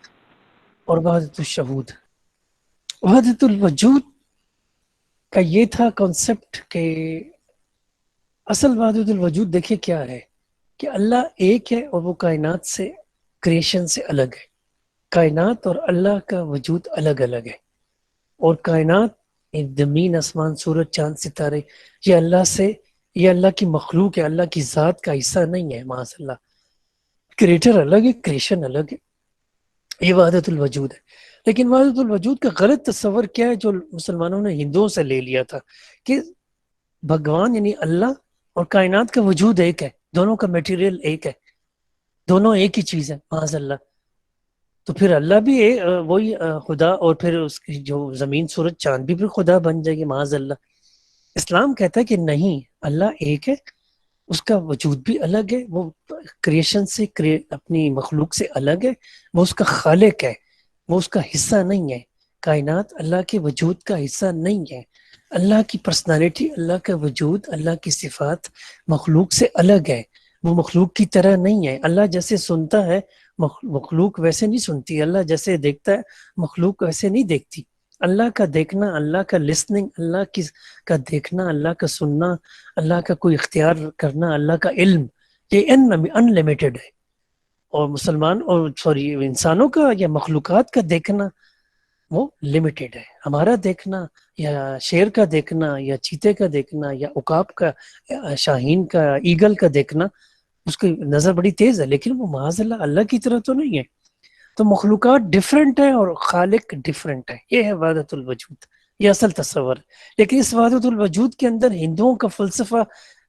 اور وحدت الشہود. وحدت الوجود کا یہ تھا کانسیپٹ کہ اصل وحدت الوجود دیکھیں کیا ہے کہ اللہ ایک ہے اور وہ کائنات سے، کریشن سے الگ ہے. کائنات اور اللہ کا وجود الگ الگ ہے، اور کائنات زمین، آسمان، سورج، چاند، ستارے، یہ اللہ سے، یہ اللہ کی مخلوق ہے، اللہ کی ذات کا حصہ نہیں ہے. معاذ اللہ، کریٹر الگ ہے، کریشن الگ ہے. یہ وحدت الوجود ہے. لیکن وحدت الوجود کا غلط تصور کیا ہے جو مسلمانوں نے ہندوؤں سے لے لیا تھا، کہ بھگوان یعنی اللہ اور کائنات کا وجود ایک ہے، دونوں کا میٹیریل ایک ہے، دونوں ایک ہی چیز ہے. معاذ اللہ. تو پھر اللہ بھی وہی خدا، اور پھر اس کی جو زمین، سورج، چاند بھی پھر خدا بن جائے گی. معاذ اللہ. اسلام کہتا ہے کہ نہیں، اللہ ایک ہے، اس کا وجود بھی الگ ہے، وہ کریشن سے اپنی مخلوق سے الگ ہے، وہ اس کا خالق ہے، وہ اس کا حصہ نہیں ہے، کائنات اللہ کے وجود کا حصہ نہیں ہے، اللہ کی پرسنالٹی، اللہ کا وجود، اللہ کی صفات مخلوق سے الگ ہے، وہ مخلوق کی طرح نہیں ہے۔ اللہ جیسے سنتا ہے مخلوق ویسے نہیں سنتی، اللہ جیسے دیکھتا ہے مخلوق ویسے نہیں دیکھتی۔ اللہ کا دیکھنا، اللہ کا لسننگ، اللہ کا دیکھنا، اللہ کا سننا، اللہ کا کوئی اختیار کرنا، اللہ کا علم، یہ ان لمیٹڈ ہے۔ اور مسلمان اور انسانوں کا یا مخلوقات کا دیکھنا وہ لمیٹڈ ہے۔ ہمارا دیکھنا یا شیر کا دیکھنا یا چیتے کا دیکھنا یا عقاب کا، شاہین کا، ایگل کا دیکھنا، اس کی نظر بڑی تیز ہے، لیکن وہ معاذ اللہ اللہ کی طرح تو نہیں ہے۔ تو مخلوقات ڈیفرنٹ ہے اور خالق ڈیفرنٹ ہے، یہ ہے وحدت الوجود، یہ اصل تصور ہے۔ لیکن اس وحدت الوجود کے اندر ہندوؤں کا فلسفہ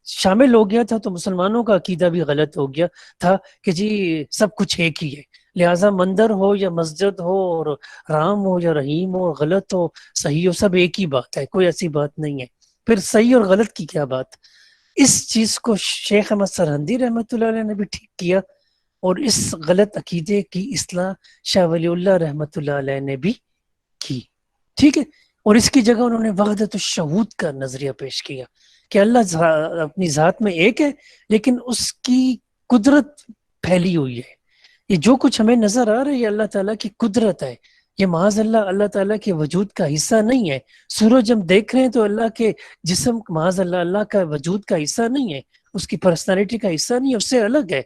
شامل ہو گیا تھا، تو مسلمانوں کا عقیدہ بھی غلط ہو گیا تھا کہ جی سب کچھ ایک ہی ہے، لہٰذا مندر ہو یا مسجد ہو، اور رام ہو یا رحیم ہو، غلط ہو صحیح ہو، سب ایک ہی بات ہے، کوئی ایسی بات نہیں ہے۔ پھر صحیح اور غلط کی کیا بات؟ اس چیز کو شیخ احمد سرہندی رحمۃ اللہ علیہ نے بھی ٹھیک کیا، اور اس غلط عقیدے کی اصلاح شاہ ولی اللہ رحمۃ اللہ علیہ نے بھی کی، ٹھیک ہے۔ اور اس کی جگہ انہوں نے وحدت الشہود کا نظریہ پیش کیا کہ اللہ اپنی ذات میں ایک ہے، لیکن اس کی قدرت پھیلی ہوئی ہے، یہ جو کچھ ہمیں نظر آ رہا ہے یہ اللہ تعالیٰ کی قدرت ہے، یہ معاذ اللہ اللہ تعالیٰ کے وجود کا حصہ نہیں ہے۔ سورج ہم دیکھ رہے ہیں تو اللہ کے جسم، معاذ اللہ اللہ کا وجود کا حصہ نہیں ہے، اس کی پرسنالٹی کا حصہ نہیں ہے، اس سے الگ ہے۔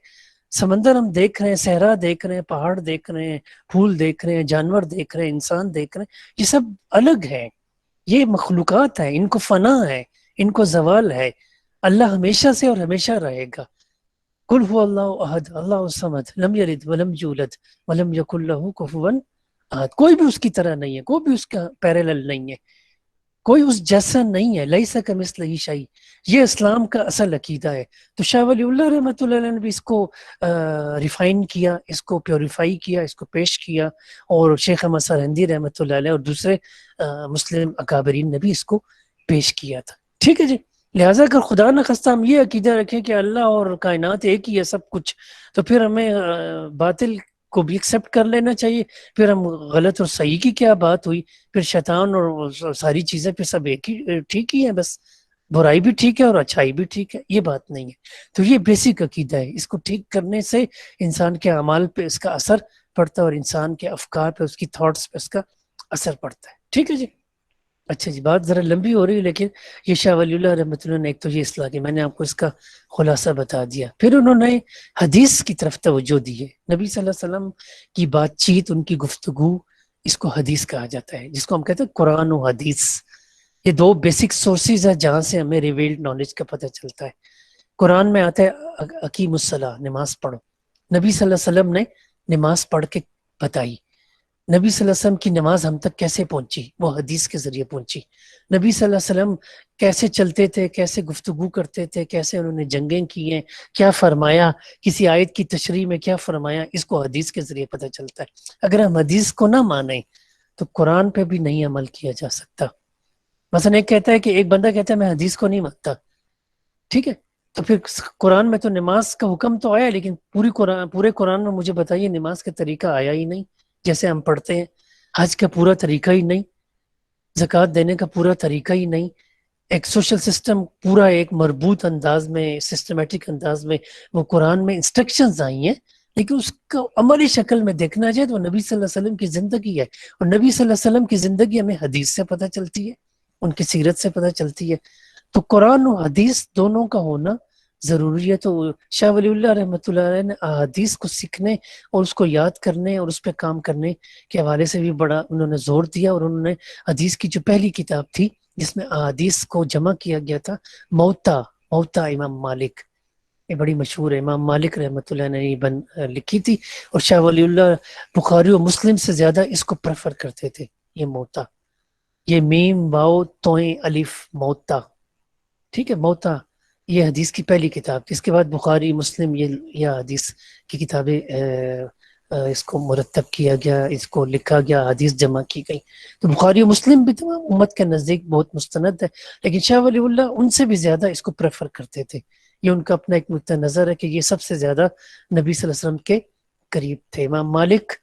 سمندر ہم دیکھ رہے ہیں، صحرا دیکھ رہے ہیں، پہاڑ دیکھ رہے ہیں، پھول دیکھ رہے ہیں، جانور دیکھ رہے ہیں، انسان دیکھ رہے ہیں، یہ سب الگ ہیں، یہ مخلوقات ہیں، ان کو فنا ہے، ان کو زوال ہے۔ اللہ ہمیشہ سے اور ہمیشہ رہے گا۔ قل هو اللہ احد اللہ الصمد لم یلد ولم یولد ولم یکن له کفوا احد، کوئی بھی اس کی طرح نہیں ہے، کوئی بھی اس کا پیرالل نہیں ہے، کوئی اس جیسا نہیں ہے، لیس کمثلہ شیء، یہ اسلام کا اصل عقیدہ ہے۔ تو شاہ ولی اللہ رحمۃ اللہ علیہ نے بھی اس کو ریفائن کیا، اس کو پیوریفائی کیا، اس کو پیش کیا، اور شیخ احمد سرہندی رحمۃ اللہ علیہ اور دوسرے مسلم اکابرین نے بھی اس کو پیش کیا تھا، ٹھیک ہے جی۔ لہٰذا اگر خدا نخواستہ ہم یہ عقیدہ رکھیں کہ اللہ اور کائنات ایک ہی ہے سب کچھ، تو پھر ہمیں باطل کو بھی ایکسیپٹ کر لینا چاہیے، پھر ہم غلط اور صحیح کی کیا بات ہوئی، پھر شیطان اور ساری چیزیں پھر سب ایک ہی ٹھیک ہی ہیں، بس برائی بھی ٹھیک ہے اور اچھائی بھی ٹھیک ہے، یہ بات نہیں ہے۔ تو یہ بیسک عقیدہ ہے، اس کو ٹھیک کرنے سے انسان کے اعمال پہ اس کا اثر پڑتا ہے، اور انسان کے افکار پہ، اس کی تھاٹس پہ اس کا اثر پڑتا ہے، ٹھیک ہے جی۔ اچھا جی، بات ذرا لمبی ہو رہی ہے، لیکن یہ شاہ ولی اللہ رحمۃ اللہ نے ایک تو یہ اصلاح کی، میں نے آپ کو اس کا خلاصہ بتا دیا۔ پھر انہوں نے حدیث کی طرف توجہ دی ہے، نبی صلی اللہ علیہ وسلم کی بات چیت، ان کی گفتگو، اس کو حدیث کہا جاتا ہے، جس کو ہم کہتے ہیں قرآن و حدیث۔ یہ دو بیسک سورسز ہیں جہاں سے ہمیں ریویلڈ نالج کا پتہ چلتا ہے۔ قرآن میں آتا ہے اقیم الصلاۃ، نماز پڑھو، نبی صلی اللہ علیہ وسلم نے نماز پڑھ کے بتائی۔ نبی صلی اللہ علیہ وسلم کی نماز ہم تک کیسے پہنچی؟ وہ حدیث کے ذریعے پہنچی۔ نبی صلی اللہ علیہ وسلم کیسے چلتے تھے، کیسے گفتگو کرتے تھے، کیسے انہوں نے جنگیں کی ہیں، کیا فرمایا، کسی آیت کی تشریح میں کیا فرمایا، اس کو حدیث کے ذریعے پتہ چلتا ہے۔ اگر ہم حدیث کو نہ مانیں تو قرآن پہ بھی نہیں عمل کیا جا سکتا۔ مثلا ایک کہتا ہے کہ ایک بندہ کہتا ہے میں حدیث کو نہیں مانتا، ٹھیک ہے، تو پھر قرآن میں تو نماز کا حکم تو آیا، لیکن پورے قرآن میں مجھے بتائیے نماز کا طریقہ آیا ہی نہیں جیسے ہم پڑھتے ہیں، حج کا پورا طریقہ ہی نہیں، زکوٰۃ دینے کا پورا طریقہ ہی نہیں، ایک سوشل سسٹم پورا ایک مربوط انداز میں، سسٹمیٹک انداز میں وہ قرآن میں انسٹرکشنز آئی ہیں، لیکن اس کو عملی شکل میں دیکھنا جائے تو نبی صلی اللہ علیہ وسلم کی زندگی ہے، اور نبی صلی اللہ علیہ وسلم کی زندگی ہمیں حدیث سے پتہ چلتی ہے، ان کی سیرت سے پتہ چلتی ہے۔ تو قرآن و حدیث دونوں کا ہونا ضروری ہے۔ تو شاہ ولی اللہ رحمۃ اللہ علیہ نے حدیث کو سیکھنے اور اس کو یاد کرنے اور اس پہ کام کرنے کے حوالے سے بھی بڑا انہوں نے زور دیا، اور انہوں نے حدیث کی جو پہلی کتاب تھی جس میں احادیث کو جمع کیا گیا تھا، موتا امام مالک، یہ بڑی مشہور ہے، امام مالک رحمۃ اللہ نے لکھی تھی، اور شاہ ولی اللہ بخاری و مسلم سے زیادہ اس کو پریفر کرتے تھے۔ یہ موتا، یہ میم واو توئیں الف موتا، ٹھیک ہے، موتا یہ حدیث کی پہلی کتاب تھی۔ اس کے بعد بخاری مسلم یہ حدیث کی کتابیں اس کو مرتب کیا گیا، اس کو لکھا گیا، حدیث جمع کی گئی۔ تو بخاری و مسلم بھی تمام امت کے نزدیک بہت مستند ہے، لیکن شاہ ولی اللہ ان سے بھی زیادہ اس کو پریفر کرتے تھے، یہ ان کا اپنا ایک نقطہ نظر ہے کہ یہ سب سے زیادہ نبی صلی اللہ علیہ وسلم کے قریب تھے. امام مالک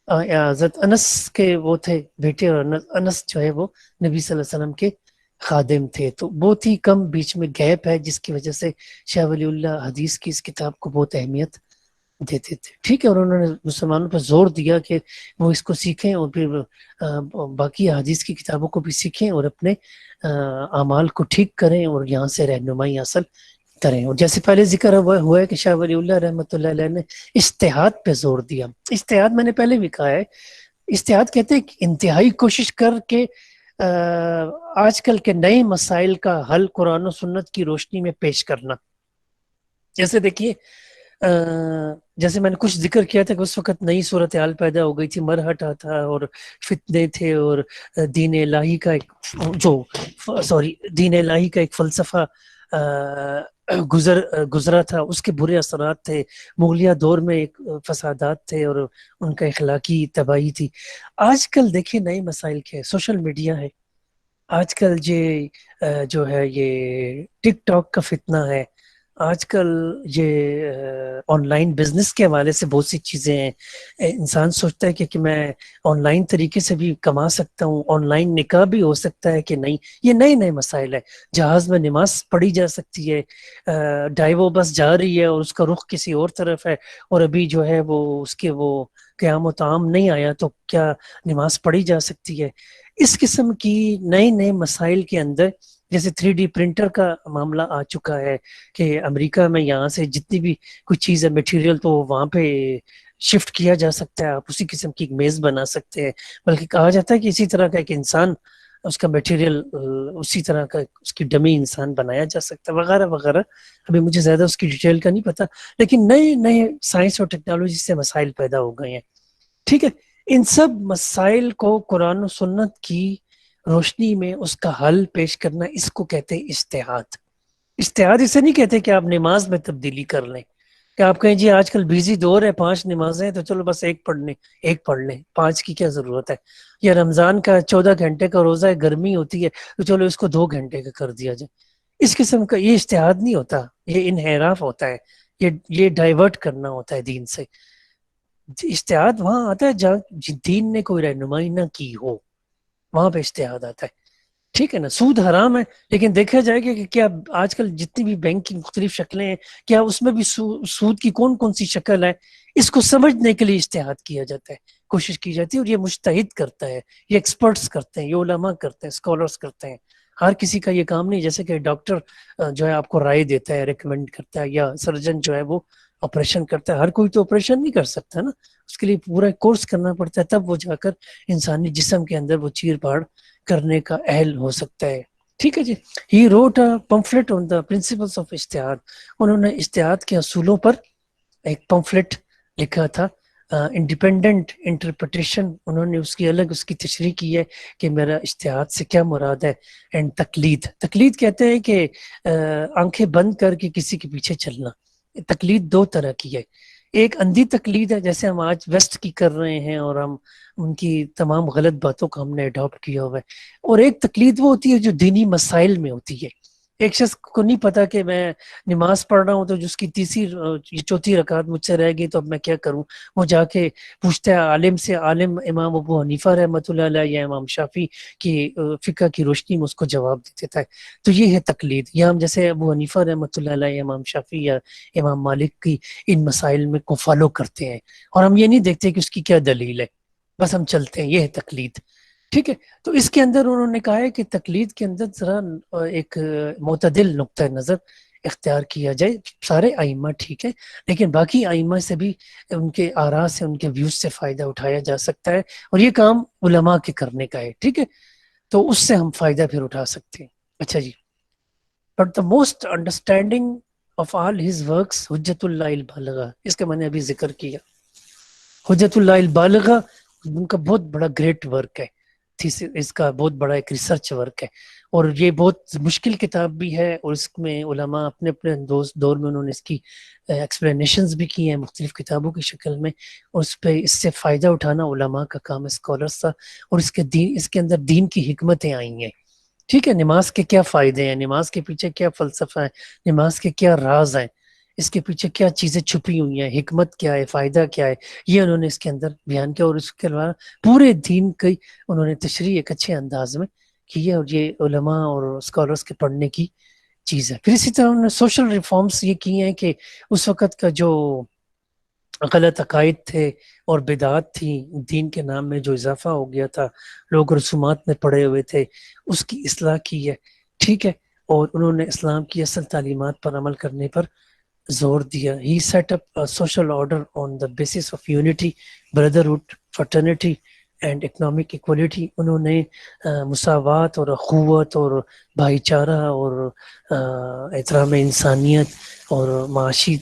حضرت انس کے وہ تھے بیٹے، اور انس جو ہے وہ نبی صلی اللہ علیہ وسلم کے خادم تھے. تو بہت ہی کم بیچ میں گیپ ہے، جس کی وجہ سے شاہ ولی اللہ حدیث کی اس کتاب کو بہت اہمیت دیتے تھے. ٹھیک ہے، اور انہوں نے مسلمانوں پر زور دیا کہ وہ اس کو سیکھیں اور پھر باقی حدیث کی کتابوں کو بھی سیکھیں اور اپنے اعمال کو ٹھیک کریں اور یہاں سے رہنمائی حاصل کریں. اور جیسے پہلے ذکر ہوا ہے کہ شاہ ولی اللہ رحمۃ اللہ علیہ نے اجتہاد پہ زور دیا. اجتہاد میں نے پہلے بھی کہا ہے، اجتہاد کہتے ہیں کہ انتہائی کوشش کر کے آج کل کے نئے مسائل کا حل قرآن و سنت کی روشنی میں پیش کرنا. جیسے دیکھیے، جیسے میں نے کچھ ذکر کیا تھا کہ اس وقت نئی صورتحال پیدا ہو گئی تھی، مرہٹا تھا اور فتنے تھے، اور دین الہی کا دین الہی کا ایک فلسفہ گزرا تھا، اس کے برے اثرات تھے. مغلیہ دور میں ایک فسادات تھے اور ان کا اخلاقی تباہی تھی. آج کل دیکھیے نئے مسائل کیا ہے، سوشل میڈیا ہے. آج کل جو ہے یہ ٹک ٹاک کا فتنہ ہے. آج کل یہ آن لائن بزنس کے حوالے سے بہت سی چیزیں ہیں. انسان سوچتا ہے کہ میں آن لائن طریقے سے بھی کما سکتا ہوں، آن لائن نکاح بھی ہو سکتا ہے کہ نہیں. یہ نئے نئے مسائل ہیں. جہاز میں نماز پڑھی جا سکتی ہے، ڈائیو بس جا رہی ہے اور اس کا رخ کسی اور طرف ہے، اور ابھی جو ہے وہ اس کے وہ قیام و طعام نہیں آیا، تو کیا نماز پڑھی جا سکتی ہے؟ اس قسم کی نئے نئے مسائل کے اندر، جیسے 3D پرنٹر کا معاملہ آ چکا ہے کہ امریکہ میں یہاں سے جتنی بھی کوئی چیز ہے میٹیریل، تو وہاں پہ شفٹ کیا جا سکتا ہے. آپ اسی قسم کی ایک میز بنا سکتے ہیں. بلکہ کہا جاتا ہے کہ اسی طرح کا ایک انسان، اس کا میٹیریل اسی طرح کا اس کی ڈمی انسان بنایا جا سکتا ہے، وغیرہ وغیرہ. ابھی مجھے زیادہ اس کی ڈیٹیل کا نہیں پتا، لیکن نئے نئے سائنس اور ٹیکنالوجی سے مسائل پیدا ہو گئے ہیں. ٹھیک ہے، ان سب مسائل کو قرآن و سنت کی روشنی میں اس کا حل پیش کرنا، اس کو کہتے ہیں اجتہاد. اجتہاد اسے نہیں کہتے کہ آپ نماز میں تبدیلی کر لیں، کہ آپ کہیں جی آج کل بیزی دور ہے، 5 نمازیں تو چلو بس ایک پڑھ لیں، 5 کی کیا ضرورت ہے. یا رمضان کا 14 گھنٹے کا روزہ ہے، گرمی ہوتی ہے تو چلو اس کو 2 گھنٹے کا کر دیا جائے. اس قسم کا یہ اجتہاد نہیں ہوتا، یہ انحراف ہوتا ہے، یہ ڈائیورٹ کرنا ہوتا ہے دین سے. اجتہاد وہاں آتا ہے جہاں دین نے کوئی رہنمائی نہ کی ہو، وہاں پہ اجتہاد آتا ہے. ٹھیک ہے نا، سود حرام ہے، لیکن دیکھا جائے کہ کیا آج کل جتنی بھی بینک کی مختلف شکلیں ہیں، کیا اس میں بھی سود کی کون کون سی شکل ہے، اس کو سمجھنے کے لیے اجتہاد کیا جاتا ہے، کوشش کی جاتی ہے. اور یہ مجتہد کرتا ہے، یہ ایکسپرٹس کرتے ہیں، یہ علماء کرتے ہیں، اسکالرس کرتے ہیں. ہر کسی کا یہ کام نہیں. جیسے کہ ڈاکٹر جو ہے آپ کو رائے دیتا ہے، ریکمینڈ کرتا ہے، یا سرجن جو ہے وہ آپریشن کرتا ہے. ہر کوئی تو آپریشن نہیں کر سکتا نا، اس کے لیے پورا کورس کرنا پڑتا ہے، تب وہ جا کر انسانی جسم کے اندر وہ چیر پھاڑ کرنے کا اہل ہو سکتا ہے. ٹھیک ہے جی. He wrote a pamphlet on the principles of ijtihad. انہوں نے اجتہاد کے اصولوں پر ایک پمفلٹ لکھا تھا، انڈیپینڈنٹ انٹرپریٹیشن. انہوں نے اس کی تشریح کی ہے کہ میرا اجتہاد سے کیا مراد ہے. اینڈ تقلید کہتے ہیں کہ آنکھیں بند کر کے کسی کے پیچھے چلنا. تقلید 2 طرح کی ہے. ایک اندھی تقلید ہے، جیسے ہم آج ویسٹ کی کر رہے ہیں اور ہم ان کی تمام غلط باتوں کو ہم نے اڈاپٹ کیا ہوا ہے. اور ایک تقلید وہ ہوتی ہے جو دینی مسائل میں ہوتی ہے. ایک شخص کو نہیں پتا کہ میں نماز پڑھ رہا ہوں تو جس کی تیسری چوتھی رکعت مجھ سے رہ گئی تو اب میں کیا کروں. وہ جا کے پوچھتا ہے عالم سے. عالم امام ابو حنیفہ رحمۃ اللہ علیہ یا امام شافعی کی فقہ کی روشنی میں اس کو جواب دے دیتا ہے. تو یہ ہے تقلید. یا ہم جیسے ابو حنیفہ رحمۃ اللہ علیہ، امام شافعی یا امام مالک کی ان مسائل میں کو فالو کرتے ہیں، اور ہم یہ نہیں دیکھتے کہ اس کی کیا دلیل ہے، بس ہم چلتے ہیں. یہ ہے تقلید. ٹھیک ہے. تو اس کے اندر انہوں نے کہا ہے کہ تقلید کے اندر ذرا ایک معتدل نقطہ نظر اختیار کیا جائے. سارے ائمہ ٹھیک ہے، لیکن باقی ائمہ سے بھی ان کے آراء سے، ان کے ویوز سے فائدہ اٹھایا جا سکتا ہے، اور یہ کام علماء کے کرنے کا ہے. ٹھیک ہے، تو اس سے ہم فائدہ پھر اٹھا سکتے ہیں. اچھا جی. But the most understanding of all his works Hujjat Allah البالغہ. اس کا میں نے ابھی ذکر کیا. حجت اللہ البالغہ ان کا بہت بڑا گریٹ ورک ہے، اس کا بہت بڑا ایک ریسرچ ورک ہے، اور یہ بہت مشکل کتاب بھی ہے. اور اس میں علماء اپنے اپنے دور میں انہوں نے اس کی ایکسپلینیشنز بھی کی ہیں مختلف کتابوں کی شکل میں، اور اس سے فائدہ اٹھانا علماء کا کام، اسکالرس تھا. اور اس کے اندر دین کی حکمتیں آئی ہیں. ٹھیک ہے، نماز کے کیا فائدے ہیں، نماز کے پیچھے کیا فلسفہ ہے، نماز کے کیا راز ہیں، اس کے پیچھے کیا چیزیں چھپی ہوئی ہیں، حکمت کیا ہے، فائدہ کیا ہے، یہ انہوں نے اس کے اندر بیان کیا، اور اس کے علاوہ پورے دین کی انہوں نے تشریح ایک اچھے انداز میں کی ہے، اور یہ علماء اور اسکالرس کے پڑھنے کی چیز ہے۔ پھر اسی طرح انہوں نے سوشل ریفارمس یہ کی ہیں کہ اس وقت کا جو غلط عقائد تھے اور بدعات تھی، دین کے نام میں جو اضافہ ہو گیا تھا، لوگ رسومات میں پڑے ہوئے تھے، اس کی اصلاح کی ہے، ٹھیک ہے، اور انہوں نے اسلام کی اصل تعلیمات پر عمل کرنے پر زور دیا۔ He set up social order on the basis of unity, brotherhood, fraternity and economic equality. انہوں نے مساوات اور اخوت اور بھائی چارہ اور احترام انسانیت اور معاشی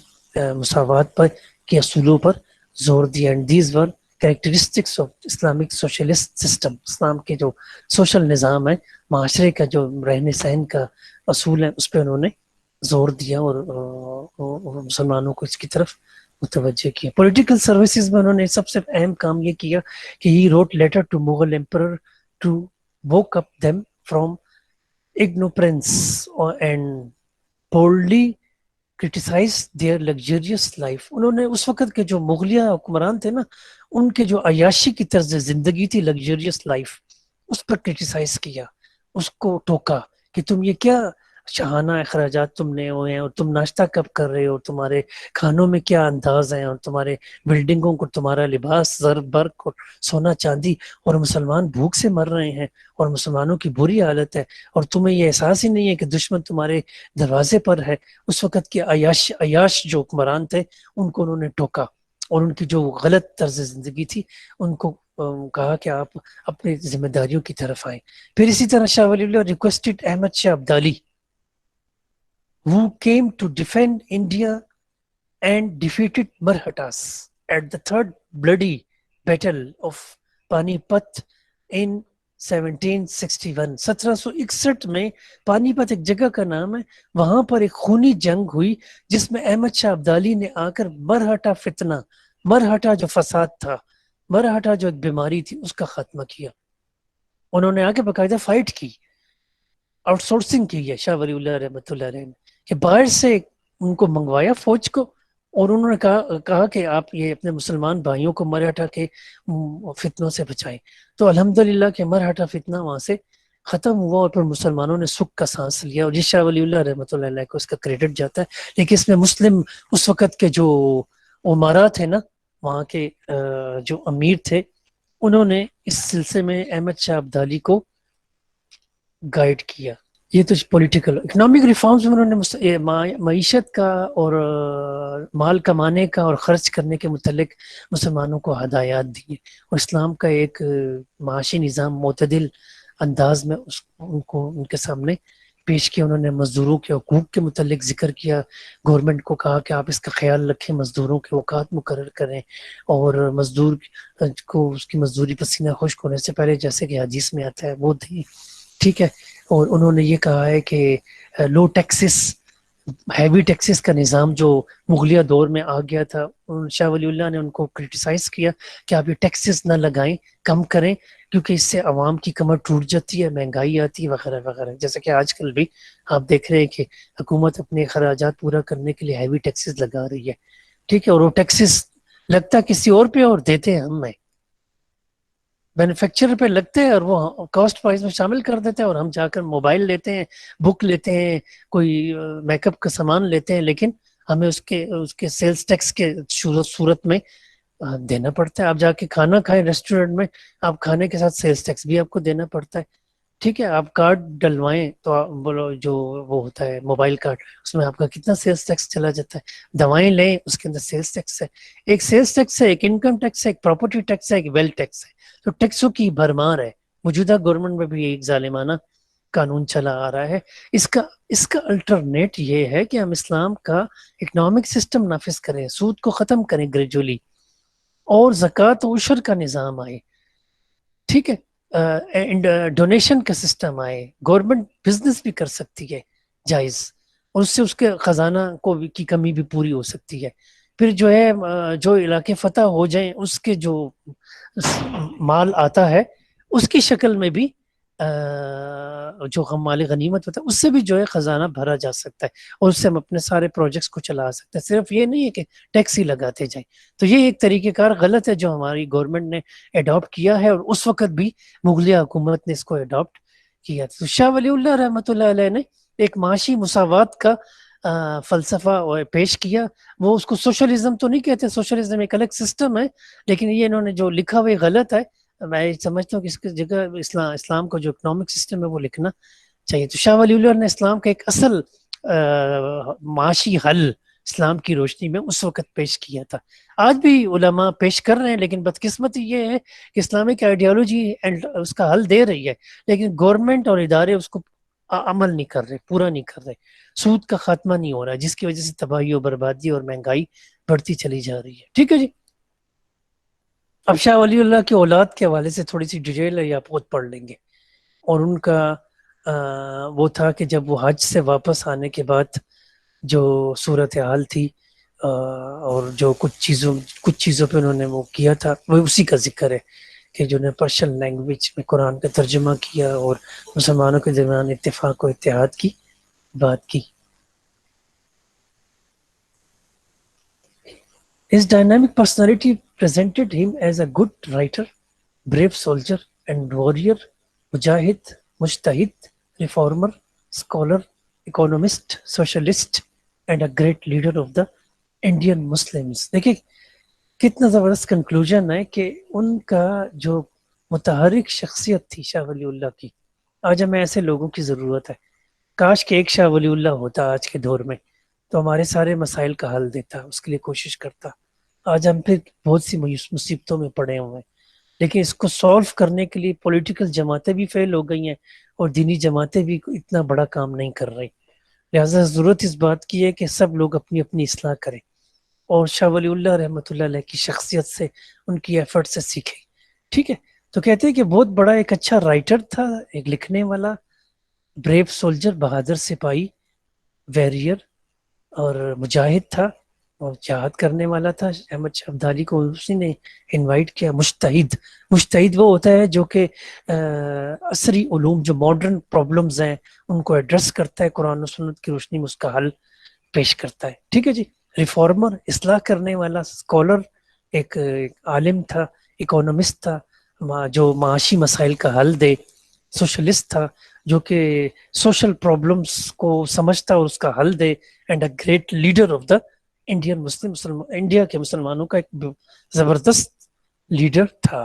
مساوات پر کے اصولوں پر زور دیا۔ And these were characteristics of Islamic socialist system. Islam کے جو سوشل نظام ہے، معاشرے کا جو رہنے سہن کا اصول ہے، اس پہ انہوں نے زور دیا اور مسلمانوں کو اس کی طرف متوجہ کیا۔ پولیٹیکل سروسز میں انہوں نے سب سے اہم کام یہ کیا کہ he wrote letter to Mughal emperor to woke up them from ignorance and boldly criticize their luxurious life۔ انہوں نے اس وقت کے جو مغلیہ حکمران تھے نا، ان کے جو عیاشی کی طرز زندگی تھی، لگزریس لائف، اس پر کرٹیسائز کیا، اس کو ٹوکا کہ تم یہ کیا شاہانہ اخراجات تم نے ہوئے ہیں، اور تم ناشتہ کب کر رہے ہو، تمہارے کھانوں میں کیا انداز ہیں، اور تمہارے بلڈنگوں کو تمہارا لباس زر برق اور سونا چاندی، اور مسلمان بھوک سے مر رہے ہیں، اور مسلمانوں کی بری حالت ہے، اور تمہیں یہ احساس ہی نہیں ہے کہ دشمن تمہارے دروازے پر ہے۔ اس وقت کے عیاش جو حکمران تھے، ان کو انہوں نے ٹوکا، اور ان کی جو غلط طرز زندگی تھی ان کو کہا کہ آپ اپنی ذمہ داریوں کی طرف آئیں۔ پھر اسی طرح Shah Wali Ullah requested Ahmad Shah Abdali who came to defend India and defeated Marhatas at the third bloody battle of Pani Pat in 1761۔ 1761 میں پانی پت ایک جگہ کا نام ہے، وہاں پر ایک خونی جنگ ہوئی جس میں احمد شاہ ابدالی نے آ کر مرہٹا فتنہ، مرہٹا جو فساد تھا، مرہٹا جو ایک بیماری تھی، اس کا خاتمہ کیا۔ انہوں نے آ کے باقاعدہ فائٹ کی، آؤٹ سورسنگ کی ہے شاہ ولی اللہ رحمۃ اللہ علیہ نے، کہ باہر سے ان کو منگوایا فوج کو، اور انہوں نے کہا کہ آپ یہ اپنے مسلمان بھائیوں کو مرہٹا کے فتنوں سے بچائیں۔ تو الحمدللہ کہ مرہٹا فتنہ وہاں سے ختم ہوا، اور پھر مسلمانوں نے سکھ کا سانس لیا، اور جس شاہ ولی اللہ رحمۃ اللہ علیہ کو اس کا کریڈٹ جاتا ہے۔ لیکن اس میں مسلم اس وقت کے جو امارات ہیں نا، وہاں کے جو امیر تھے، انہوں نے اس سلسلے میں احمد شاہ ابدالی کو گائیڈ کیا۔ یہ تو پولیٹیکل اکنامک ریفارمز میں انہوں نے معیشت کا اور مال کمانے کا اور خرچ کرنے کے متعلق مسلمانوں کو ہدایات دی، اور اسلام کا ایک معاشی نظام معتدل انداز میں ان کے سامنے پیش کیا۔ انہوں نے مزدوروں کے حقوق کے متعلق ذکر کیا، گورنمنٹ کو کہا کہ آپ اس کا خیال رکھیں، مزدوروں کے اوقات مقرر کریں، اور مزدور کو اس کی مزدوری پسینہ خشک ہونے سے پہلے، جیسے کہ حدیث میں آتا ہے، وہ دیں، ٹھیک ہے۔ اور انہوں نے یہ کہا ہے کہ لو ٹیکسز، ہیوی ٹیکسز کا نظام جو مغلیہ دور میں آ گیا تھا، شاہ ولی اللہ نے ان کو کرٹیسائز کیا کہ آپ یہ ٹیکسز نہ لگائیں، کم کریں، کیونکہ اس سے عوام کی کمر ٹوٹ جاتی ہے، مہنگائی آتی ہے وغیرہ وغیرہ۔ جیسا کہ آج کل بھی آپ دیکھ رہے ہیں کہ حکومت اپنے اخراجات پورا کرنے کے لیے ہیوی ٹیکسز لگا رہی ہے، ٹھیک ہے، اور وہ ٹیکسز لگتا کسی اور پہ اور دیتے ہیں ہم، مینوفیکچرر پہ لگتے ہیں، اور وہ کاسٹ پرائز میں شامل کر دیتے ہیں، اور ہم جا کر موبائل لیتے ہیں، بک لیتے ہیں، کوئی میک اپ کا سامان لیتے ہیں، لیکن ہمیں اس کے سیلز ٹیکس کے صورت میں دینا پڑتا ہے۔ آپ جا کے کھانا کھائیں ریسٹورینٹ میں، آپ کھانے کے ساتھ سیلز ٹیکس بھی آپ کو دینا پڑتا ہے، ٹھیک ہے۔ آپ کارڈ ڈلوائیں تو آپ بولو جو وہ ہوتا ہے موبائل کارڈ، اس میں آپ کا کتنا سیلز ٹیکس چلا جاتا ہے۔ دوائیں لیں، اس کے اندر سیلز ٹیکس ہے، ایک سیلز ٹیکس ہے، ایک انکم ٹیکس ہے، ایک پراپرٹی ٹیکس ہے، ایک ویلتھ ٹیکس ہے۔ تو ٹیکسوں کی بھرمار ہے۔ موجودہ گورنمنٹ میں بھی ایک ظالمانہ قانون چلا آ رہا ہے۔ اس کا الٹرنیٹ یہ ہے کہ ہم اسلام کا اکنامک سسٹم نافذ کریں، سود کو ختم کریں گریجولی، اور زکوٰۃ و عشر کا نظام آئے، ٹھیک ہے، ڈونیشن کا سسٹم آئے، گورنمنٹ بزنس بھی کر سکتی ہے جائز، اور اس سے اس کے خزانہ کی کمی بھی پوری ہو سکتی ہے۔ پھر جو ہے جو علاقے فتح ہو جائیں، اس کے جو مال آتا ہے اس کی شکل میں بھی جو مال غنیمت ہوتا ہے اس سے بھی جو ہے خزانہ بھرا جا سکتا ہے، اور اس سے ہم اپنے سارے پروجیکٹس کو چلا سکتے ہیں. صرف یہ نہیں ہے کہ ٹیکس ہی لگاتے جائیں. تو یہ ایک طریقہ کار غلط ہے جو ہماری گورنمنٹ نے اڈاپٹ کیا ہے، اور اس وقت بھی مغلیہ حکومت نے اس کو اڈاپٹ کیا. تو شاہ ولی اللہ رحمۃ اللہ علیہ نے ایک معاشی مساوات کا فلسفہ پیش کیا. وہ اس کو سوشلزم تو نہیں کہتے، سوشلزم ایک الگ سسٹم ہے، لیکن یہ انہوں نے جو لکھا وہ غلط ہے. میں سمجھتا ہوں کہ اس کی جگہ اسلام کا جو اکنامک سسٹم ہے وہ لکھنا چاہیے. تو شاہ ولی اللہ نے اسلام کا ایک اصل معاشی حل اسلام کی روشنی میں اس وقت پیش کیا تھا. آج بھی علماء پیش کر رہے ہیں، لیکن بدقسمتی یہ ہے کہ اسلامک آئیڈیالوجی اس کا حل دے رہی ہے، لیکن گورنمنٹ اور ادارے اس کو عمل نہیں کر رہے، پورا نہیں کر رہے. سود کا خاتمہ نہیں ہو رہا، جس کی وجہ سے تباہی و بربادی اور مہنگائی بڑھتی چلی جا رہی ہے. ٹھیک ہے جی. اب شاہ ولی اللہ کی اولاد کے حوالے سے تھوڑی سی ڈیٹیل ہے، آپ خود پڑھ لیں گے. اور ان کا وہ تھا کہ جب وہ حج سے واپس آنے کے بعد جو صورتحال تھی، اور جو کچھ چیزوں پہ انہوں نے وہ کیا تھا، وہ اسی کا ذکر ہے کہ جو نے پرشین لینگویج میں قرآن کا ترجمہ کیا اور مسلمانوں کے درمیان اتفاق و اتحاد کی بات کی. His dynamic personality presented him as a good writer, brave soldier and warrior, mujahid, mujtahid, reformer, scholar, economist, socialist, and a great leader of the Indian Muslims. دیکھیں کتنا زبردست کنکلوژن ہے کہ ان کا جو متحرک شخصیت تھی شاہ ولی اللہ کی. آج ہمیں ایسے لوگوں کی ضرورت ہے. کاش کہ ایک شاہ ولی اللہ ہوتا آج کے دور میں، تو ہمارے سارے مسائل کا حل دیتا، اس کے لیے کوشش کرتا. آج ہم پھر بہت سی مصیبتوں میں پڑے ہوئے ہیں، لیکن اس کو سولو کرنے کے لیے پولیٹیکل جماعتیں بھی فیل ہو گئی ہیں، اور دینی جماعتیں بھی اتنا بڑا کام نہیں کر رہی. لہٰذا ضرورت اس بات کی ہے کہ سب لوگ اپنی اپنی اصلاح کریں، اور شاہ ولی اللہ رحمۃ اللہ علیہ کی شخصیت سے، ان کی ایفرٹ سے سیکھیں. ٹھیک ہے. تو کہتے ہیں کہ بہت بڑا ایک اچھا رائٹر تھا، ایک لکھنے والا، بریو سولجر، بہادر سپاہی، ویریئر اور مجاہد تھا، اور جہاد کرنے والا تھا. احمد شاہ ابدالی کو اسی نے انوائٹ کیا. مجتہد وہ ہوتا ہے جو کہ عصری علوم، جو ماڈرن پرابلمز ہیں ان کو ایڈریس کرتا ہے، قرآن و سنت کی روشنی میں اس کا حل پیش کرتا ہے. ٹھیک ہے جی. ریفارمر، اصلاح کرنے والا. اسکالر، ایک عالم تھا. اکونومسٹ تھا، جو معاشی مسائل کا حل دے. سوشلسٹ تھا، جو کہ سوشل پرابلمس کو سمجھتا اور اس کا حل دے. And a great leader of the Indian India کے مسلمانوں کا ایک زبردست لیڈر تھا.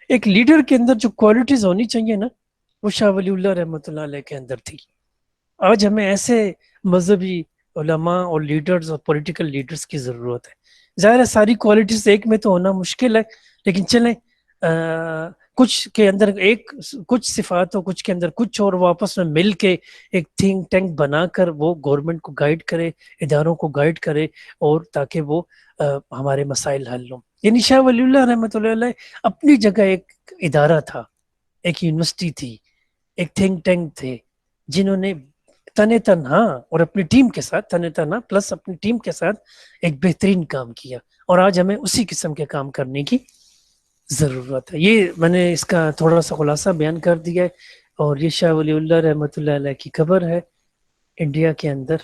ایک لیڈر کے اندر جو کوالٹیز ہونی چاہیے نا، وہ شاہ ولی اللہ رحمۃ اللہ علیہ کے اندر تھی. آج ہمیں ایسے مذہبی علماء اور لیڈرز اور پولیٹیکل لیڈرز کی ضرورت ہے. ظاہر ہے ساری کوالٹیز ایک میں تو ہونا مشکل ہے، لیکن چلیں کچھ کے اندر کچھ صفات ہو، کچھ کے اندر کچھ، اور وہ آپس میں مل کے ایک تھنک ٹینک بنا کر وہ گورنمنٹ کو گائیڈ کرے، اداروں کو گائیڈ کرے، اور تاکہ وہ ہمارے مسائل حل ہوں. یعنی شاہ ولی اللہ رحمۃ اللہ علیہ اپنی جگہ ایک ادارہ تھا، ایک یونیورسٹی تھی، ایک تھنک ٹینک تھے، جنہوں نے تن تنہا اور اپنی ٹیم کے ساتھ، تن تنہا پلس اپنی ٹیم کے ساتھ ایک بہترین کام کیا. اور آج ہمیں اسی قسم کے کام کرنے کی ضرورت ہے. یہ میں نے اس کا تھوڑا سا خلاصہ بیان کر دیا ہے. اور یہ شاہ ولی اللہ رحمۃ اللہ علیہ کی قبر ہے انڈیا کے اندر.